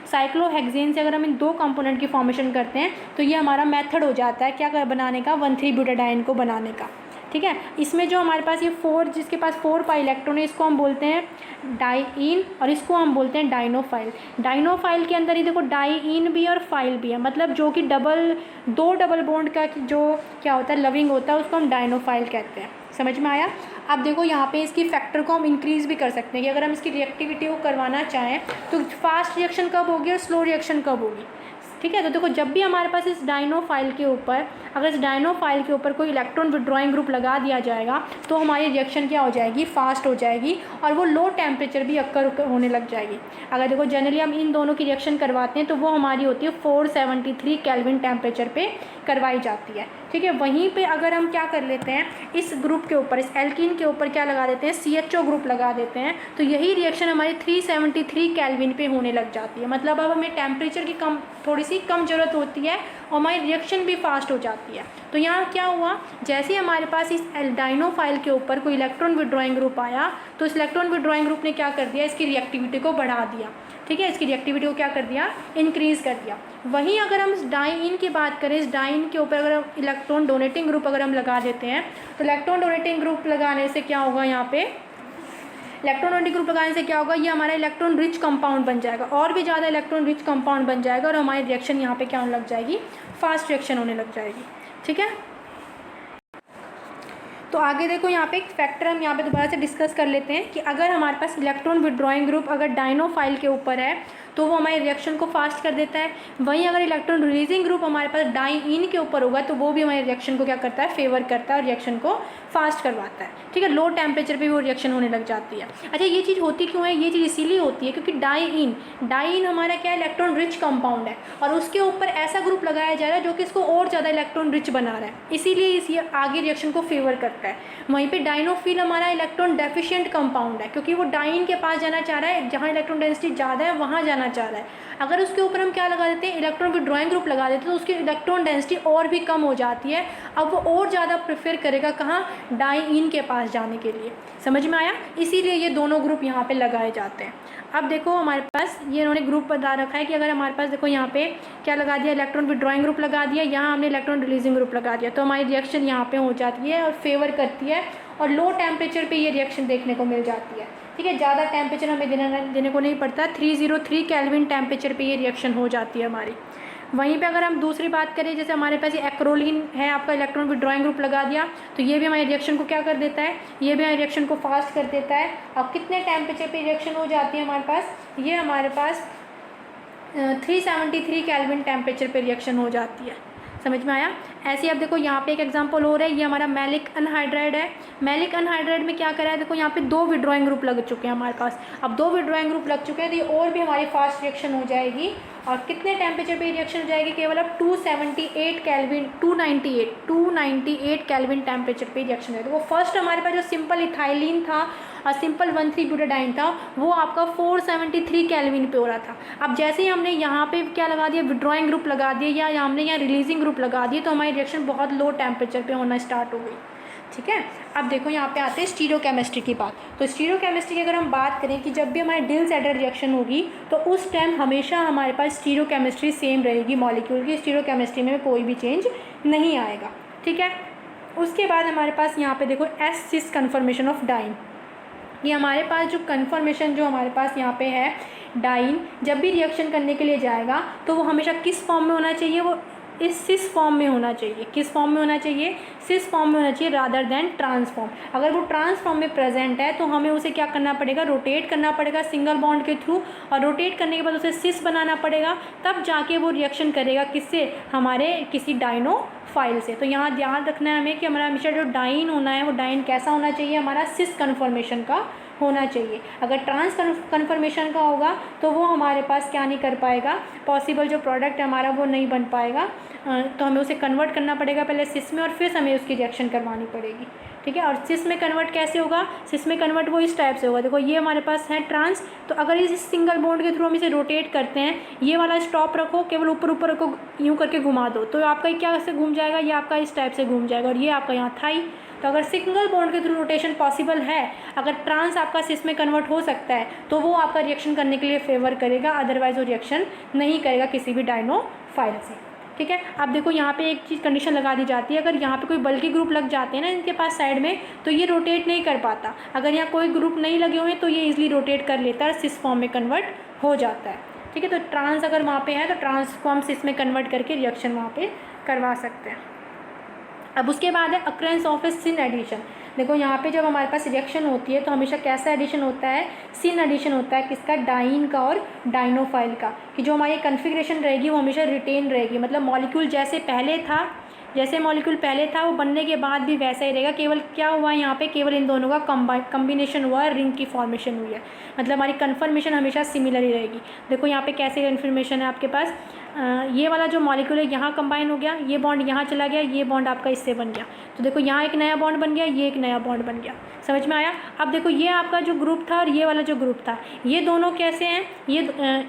साइक्लोहेक्सेन से अगर हम इन 2 कंपोनेंट की फॉर्मेशन करते हैं तो ये हमारा मेथड हो जाता है क्या बनाने का, 1,3-ब्यूटाडाइन को बनाने का। ठीक है, इसमें जो हमारे पास ये 4, जिसके पास 4 पाई इलेक्ट्रॉन है, इसको हम बोलते हैं डाईइन और इसको हम बोलते हैं डाइनोफाइल। डाइनोफाइल के अंदर ही देखो डाईइन भी और फाइल भी है, मतलब जो कि 2 डबल बॉन्ड का जो क्या होता है, लविंग होता है, उसको हम डाइनोफाइल कहते हैं। समझ में आया। अब देखो यहाँ पे इसकी फैक्टर को हम इंक्रीज़ भी कर सकते हैं कि अगर हम इसकी रिएक्टिविटी को करवाना चाहें तो फास्ट रिएक्शन कब होगी और स्लो रिएक्शन कब होगी। ठीक है, तो देखो जब भी हमारे पास इस डाइनोफाइल के ऊपर, अगर इस डाइनोफाइल के ऊपर कोई इलेक्ट्रॉन विड्रॉइंग ग्रुप लगा दिया जाएगा तो हमारी रिएक्शन क्या हो जाएगी, फास्ट हो जाएगी, और वो लो टेम्परेचर भी अक्कर होने लग जाएगी। अगर देखो जनरली हम इन दोनों की रिएक्शन करवाते हैं तो वो हमारी होती है 473 केल्विन टेम्परेचर पे करवाई जाती है। ठीक है, वहीं पे अगर हम क्या कर लेते हैं, इस ग्रुप के ऊपर, इस एल्कीन के ऊपर क्या लगा देते हैं, CHO ग्रुप लगा देते हैं, तो यही रिएक्शन हमारी 373 केल्विन पे होने लग जाती है। मतलब अब हमें टेम्परेचर की थोड़ी सी कम ज़रूरत होती है और हमारी रिएक्शन भी फास्ट हो जाती है। तो यहाँ क्या हुआ, जैसे हमारे पास इस डाइनोफाइल के ऊपर कोई इलेक्ट्रॉन विड्रॉइंग ग्रुप आया तो इस इलेक्ट्रॉन विड्रॉइंग ग्रुप ने क्या कर दिया, इसकी रिएक्टिविटी को बढ़ा दिया। ठीक है, इसकी रिएक्टिविटी को क्या कर दिया, इंक्रीज़ कर दिया। वहीं अगर हम इस डाईइन की बात करें, इस डाईइन के ऊपर अगर इलेक्ट्रॉन डोनेटिंग ग्रुप अगर हम लगा देते हैं तो इलेक्ट्रॉन डोनेटिंग ग्रुप लगाने से क्या होगा, यहाँ पे इलेक्ट्रॉन डोनेटिंग ग्रुप लगाने से क्या होगा, ये हमारा इलेक्ट्रॉन रिच कंपाउंड बन जाएगा, और भी ज़्यादा इलेक्ट्रॉन रिच कंपाउंड बन जाएगा, और हमारी रिएक्शन यहाँ पे क्या होने लग जाएगी, फास्ट रिएक्शन होने लग जाएगी। ठीक है, तो आगे देखो यहाँ पे एक फैक्टर हम यहाँ पे दोबारा से डिस्कस कर लेते हैं कि अगर हमारे पास इलेक्ट्रॉन विड्रॉइंग ग्रुप अगर डाइनोफाइल के ऊपर है तो वो हमारी रिएक्शन को फास्ट कर देता है। वहीं अगर इलेक्ट्रॉन रिलीजिंग ग्रुप हमारे पास डाईइन के ऊपर होगा तो वो भी हमारी रिएक्शन को क्या करता है, फेवर करता है और रिएक्शन को फास्ट करवाता है। ठीक है, लो टेम्परेचर पे भी वो रिएक्शन होने लग जाती है। अच्छा, ये चीज़ होती क्यों है, ये चीज़ इसीलिए होती है क्योंकि डाईइन हमारा क्या है, इलेक्ट्रॉन रिच कंपाउंड है, और उसके ऊपर ऐसा ग्रुप लगाया जा रहा है जो कि इसको और ज़्यादा इलेक्ट्रॉन रिच बना रहा है, इसीलिए इस आगे रिएक्शन को फेवर करता है। वहीं पे डाइनोफिल हमारा इलेक्ट्रॉन डेफिशिएंट कंपाउंड है क्योंकि वो डाईइन के पास जाना चाह रहा है, जहाँ इलेक्ट्रॉन डेंसिटी ज़्यादा है वहाँ जाना चाह रहा है। अगर उसके ऊपर हम क्या लगा देते हैं, इलेक्ट्रॉन विड्रॉइंग ग्रुप लगा देते हैं तो उसकी इलेक्ट्रॉन डेंसिटी और भी कम हो जाती है। अब वो और ज़्यादा प्रेफर करेगा कहाँ, डाईइन के पास जाने के लिए। समझ में आया, इसीलिए ये दोनों ग्रुप यहाँ पे लगाए जाते हैं। अब देखो हमारे पास ये इन्होंने ग्रुप बता रखा है कि अगर हमारे पास देखो यहाँ पे क्या लगा दिया, इलेक्ट्रॉन विड्रॉइंग ग्रुप लगा दिया, यहाँ हमने इलेक्ट्रॉन रिलीजिंग ग्रुप लगा दिया, तो हमारी रिएक्शन यहाँ पे हो जाती है और फेवर करती है, और लो टेम्परेचर पे ये रिएक्शन देखने को मिल जाती है। ठीक है, ज़्यादा टेम्परेचर हमें देने को नहीं पड़ता, 303 केल्विन टेम्परेचर पे ये रिएक्शन हो जाती है हमारी। वहीं पे अगर हम दूसरी बात करें, जैसे हमारे पास ये एक्रोलीन है, आपका इलेक्ट्रॉन विड्रॉइंग ग्रुप लगा दिया तो ये भी हमारे रिएक्शन को क्या कर देता है, ये भी हमारे रिएक्शन को फास्ट कर देता है। अब कितने टेम्परेचर पे रिएक्शन हो जाती है हमारे पास, ये हमारे पास 373 केल्विन टेम्परेचर पे रिएक्शन हो जाती है। समझ में आया। ऐसे अब देखो यहाँ पे एक एग्जांपल हो रहा है, ये हमारा मैलिक अनहाइड्राइड है। मैलिक अनहाइड्राइड में क्या करा है, देखो यहाँ पे 2 विड्रॉइंग ग्रुप लग चुके हैं हमारे पास। अब 2 विड्रॉइंग ग्रुप लग चुके हैं तो ये और भी हमारी फास्ट रिएक्शन हो जाएगी। और कितने टेम्परेचर पे रिएक्शन हो जाएगी, केवल अब 278 केल्विन 298 केल्विन टेम्परेचर पे रिएक्शन है। तो वो फर्स्ट हमारे पास जो सिंपल इथाइलिन था और सिंपल 1,3 ब्यूटाडाइन था वो आपका 473 केल्विन पे हो रहा था। अब जैसे ही हमने यहाँ पे क्या लगा दिया, विड्रॉइंग ग्रुप लगा दिया या हमने यहाँ रिलीजिंग ग्रुप लगा दिए, तो हमारी रिएक्शन बहुत लो टेम्परेचर पे होना स्टार्ट हो गई। ठीक है, अब देखो यहाँ पे आते हैं स्टीरियोकेमिस्ट्री की बात। तो स्टीरियोकेमिस्ट्री की अगर हम बात करें कि जब भी हमारी डिल्स एडर रिएक्शन होगी तो उस टाइम हमेशा हमारे पास स्टीरियोकेमिस्ट्री सेम रहेगी मॉलिक्यूल की, स्टीरियोकेमिस्ट्री में कोई भी चेंज नहीं आएगा। ठीक है, उसके बाद हमारे पास यहाँ पे देखो s cis conformation of diene. ये हमारे पास जो कन्फर्मेशन जो हमारे पास यहाँ पे है, डाइन जब भी रिएक्शन करने के लिए जाएगा तो वो हमेशा किस फॉर्म में होना चाहिए, वो इस सिस फॉर्म में होना चाहिए। किस फॉर्म में होना चाहिए, सिस फॉर्म में होना चाहिए रादर देन ट्रांसफॉर्म। अगर वो ट्रांसफॉर्म में प्रेजेंट है तो हमें उसे क्या करना पड़ेगा, रोटेट करना पड़ेगा सिंगल बॉन्ड के थ्रू, और रोटेट करने के बाद उसे सिस बनाना पड़ेगा, तब जाके वो रिएक्शन करेगा किससे, हमारे किसी डाइनो फाइल से। तो यहाँ ध्यान रखना है हमें कि हमारा हमेशा जो डाइन होना है वो डाइन कैसा होना चाहिए, हमारा सिस कन्फर्मेशन का होना चाहिए। अगर ट्रांस कन्फर्मेशन का होगा तो वो हमारे पास क्या नहीं कर पाएगा, पॉसिबल जो प्रोडक्ट है हमारा वो नहीं बन पाएगा। तो हमें उसे कन्वर्ट करना पड़ेगा पहले सिस में और फिर हमें उसकी रिएक्शन करवानी पड़ेगी। ठीक है, और सिस में कन्वर्ट कैसे होगा, सिस में कन्वर्ट वो इस टाइप से होगा। देखो ये हमारे पास है ट्रांस, तो अगर इस सिंगल बॉन्ड के थ्रू हम इसे रोटेट करते हैं, ये वाला स्टॉप रखो, केवल ऊपर ऊपर को यूँ करके घुमा दो, तो आपका क्या से घूम जाएगा, ये आपका इस टाइप से घूम जाएगा, और ये आपका यहाँ थाई। तो अगर सिंगल बॉन्ड के थ्रू रोटेशन पॉसिबल है, अगर ट्रांस आपका सिस में कन्वर्ट हो सकता है, तो वो आपका रिएक्शन करने के लिए फेवर करेगा, अदरवाइज वो रिएक्शन नहीं करेगा किसी भी डाइनो फाइल से। ठीक है, अब देखो यहाँ पे एक चीज़ कंडीशन लगा दी जाती है, अगर यहाँ पे कोई बल्कि ग्रुप लग जाते हैं ना इनके पास साइड में, तो ये रोटेट नहीं कर पाता। अगर यहाँ कोई ग्रुप नहीं लगे हुए तो ये इजीली रोटेट कर लेता है, सिस फॉर्म में कन्वर्ट हो जाता है। ठीक है, तो ट्रांस अगर वहाँ पे है तो ट्रांसफॉर्म सिस में कन्वर्ट करके रिएक्शन वहाँ पे करवा सकते हैं। अब उसके बाद है occurrence of a syn addition. देखो यहाँ पे जब हमारे पास रिएक्शन होती है तो हमेशा कैसा एडिशन होता है, सिन एडिशन होता है, किसका, डाइन का और डाइनोफाइल का, कि जो हमारी कन्फिग्रेशन रहेगी वो हमेशा रिटेन रहेगी। मतलब मॉलिक्यूल जैसे पहले था, जैसे मॉलिक्यूल पहले था वो बनने के बाद भी वैसा ही रहेगा, केवल क्या हुआ है यहाँ पे, केवल इन दोनों का कम्बिनेशन हुआ है, रिंग की फॉर्मेशन हुई है। मतलब हमारी कन्फर्मेशन हमेशा सिमिलर ही रहेगी। देखो यहाँ पे कैसे कन्फर्मेशन है आपके पास, ये वाला जो मॉलिक्यूल है यहाँ कंबाइन हो गया, ये बॉन्ड यहाँ चला गया, ये बॉन्ड आपका इससे बन गया, तो देखो यहाँ एक नया बॉन्ड बन गया, ये एक नया बॉन्ड बन गया। समझ में आया। अब देखो ये आपका जो ग्रुप था और ये वाला जो ग्रुप था, ये दोनों कैसे हैं, ये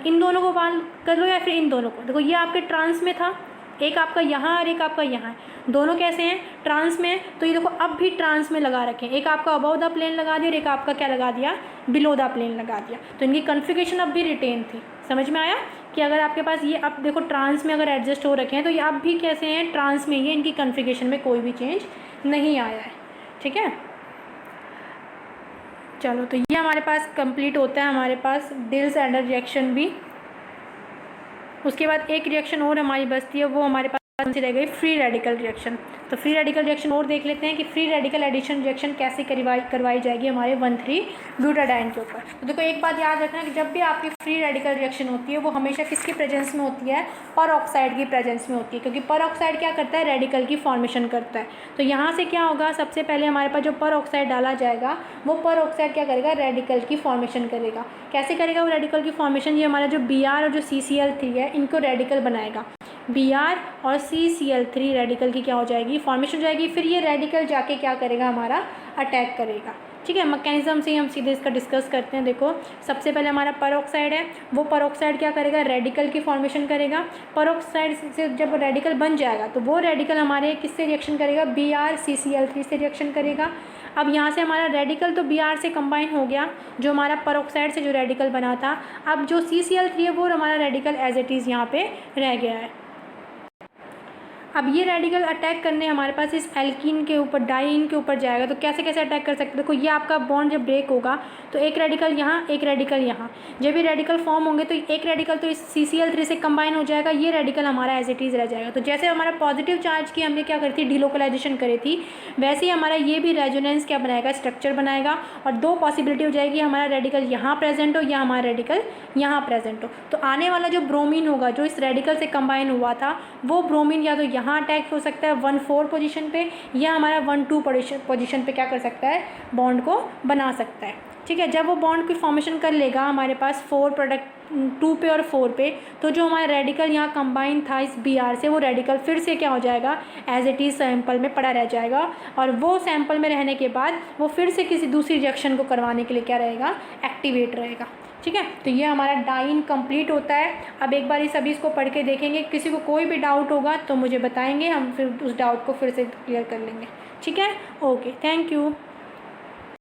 इन दोनों को बांध कर लो या फिर इन दोनों को। देखो ये आपके ट्रांस में था, एक आपका यहाँ और एक आपका यहाँ, दोनों कैसे हैं, ट्रांस में। तो ये देखो अब भी ट्रांस में लगा रखे हैं, एक आपका अबव द प्लेन लगा दिया और एक आपका क्या लगा दिया, बिलो द प्लेन लगा दिया। तो इनकी कन्फिगरेशन अब भी रिटेन थी। समझ में आया कि अगर आपके पास ये अब देखो ट्रांस में अगर एडजस्ट हो रखे हैं तो ये अब भी कैसे हैं, ट्रांस में, ये इनकी कन्फिगरेशन में कोई भी चेंज नहीं आया है। ठीक है, चलो तो ये हमारे पास कंप्लीट होता है हमारे पास डिल्स एडर रिएक्शन भी। उसके बाद एक रिएक्शन और हमारी बचती है, वो हमारे पास कौन सी रह गई, फ्री रेडिकल रिएक्शन। तो फ्री रेडिकल रिएक्शन और देख लेते हैं कि फ्री रेडिकल एडिशन रिएक्शन कैसे करवाई जाएगी हमारे 1,3 ब्यूटाडाइन के ऊपर। तो देखो एक बात याद रखना कि जब भी आपकी फ्री रेडिकल रिएक्शन होती है वो हमेशा किसकी प्रेजेंस में होती है, पर ऑक्साइड की प्रेजेंस में होती है, क्योंकि पर ऑक्साइड क्या करता है, रेडिकल की फॉर्मेशन करता है। तो यहाँ से क्या होगा, सबसे पहले हमारे पास जो पर ऑक्साइड डाला जाएगा वो पर ऑक्साइड क्या करेगा, रेडिकल की फॉर्मेशन करेगा। कैसे करेगा वो रेडिकल की फॉर्मेशन, ये हमारा जो Br और जो CCl3 है इनको रेडिकल बनाएगा। Br और CCl3 रेडिकल की क्या हो जाएगी, फॉर्मेशन हो जाएगी। फिर ये रेडिकल जाके क्या करेगा, हमारा अटैक करेगा। ठीक है, मैकेनिज्म से हम सीधे इसका डिस्कस करते हैं। देखो सबसे पहले हमारा पर ऑक्साइड है, वो पर ऑक्साइड क्या करेगा, रेडिकल की फॉर्मेशन करेगा। पर ऑक्साइड से जब रेडिकल बन जाएगा तो वो रेडिकल हमारे किससे रिएक्शन करेगा, Br CCl3 से रिएक्शन करेगा। अब यहाँ से हमारा रेडिकल तो Br से कंबाइन हो गया, जो हमारा पर ऑक्साइड से जो रेडिकल बना था। अब जो CCl3 है वो हमारा रेडिकल एज इट इज़ यहाँ पे रह गया है। अब ये रेडिकल अटैक करने हमारे पास इस एल्कीन के ऊपर, डाइइन के ऊपर जाएगा। तो कैसे कैसे अटैक कर सकते हैं, देखो ये आपका बॉन्ड जब ब्रेक होगा तो एक रेडिकल यहाँ, एक रेडिकल यहाँ, जब ये रेडिकल फॉर्म होंगे तो एक रेडिकल तो इस CCl3 से कंबाइन हो जाएगा, ये रेडिकल हमारा एज इट इज़ रह जाएगा। तो जैसे हमारा पॉजिटिव चार्ज की हमने क्या करी थी, डिलोकलाइजेशन करी थी, वैसे ही हमारा ये भी रेजोनेंस क्या बनाएगा, स्ट्रक्चर बनाएगा। और दो पॉसिबिलिटी हो जाएगी, हमारा रेडिकल यहाँ प्रेजेंट हो या हमारा रेडिकल यहाँ प्रेजेंट हो। तो आने वाला जो ब्रोमीन होगा जो इस रेडिकल से कंबाइन हुआ था, वो ब्रोमीन या तो यहाँ अटैक हो सकता है 1,4 पोजीशन पे, या हमारा 1,2 पोजीशन पे क्या कर सकता है, बॉन्ड को बना सकता है। ठीक है। जब वो बॉन्ड की फॉर्मेशन कर लेगा हमारे पास 4 प्रोडक्ट 2 पे और 4 पे, तो जो हमारा रेडिकल यहाँ कंबाइन था इस Br से, वो रेडिकल फिर से क्या हो जाएगा, एज इट इज़ सैंपल में पड़ा रह जाएगा, और वो सैंपल में रहने के बाद वो फिर से किसी दूसरी रिएक्शन को करवाने के लिए क्या रहेगा, एक्टिवेट रहेगा। ठीक है, तो ये हमारा डाइन कंप्लीट होता है। अब एक बार सभी इसको पढ़ के देखेंगे, किसी को कोई भी डाउट होगा तो मुझे बताएंगे, हम फिर उस डाउट को फिर से क्लियर कर लेंगे। ठीक है, ओके, थैंक यू।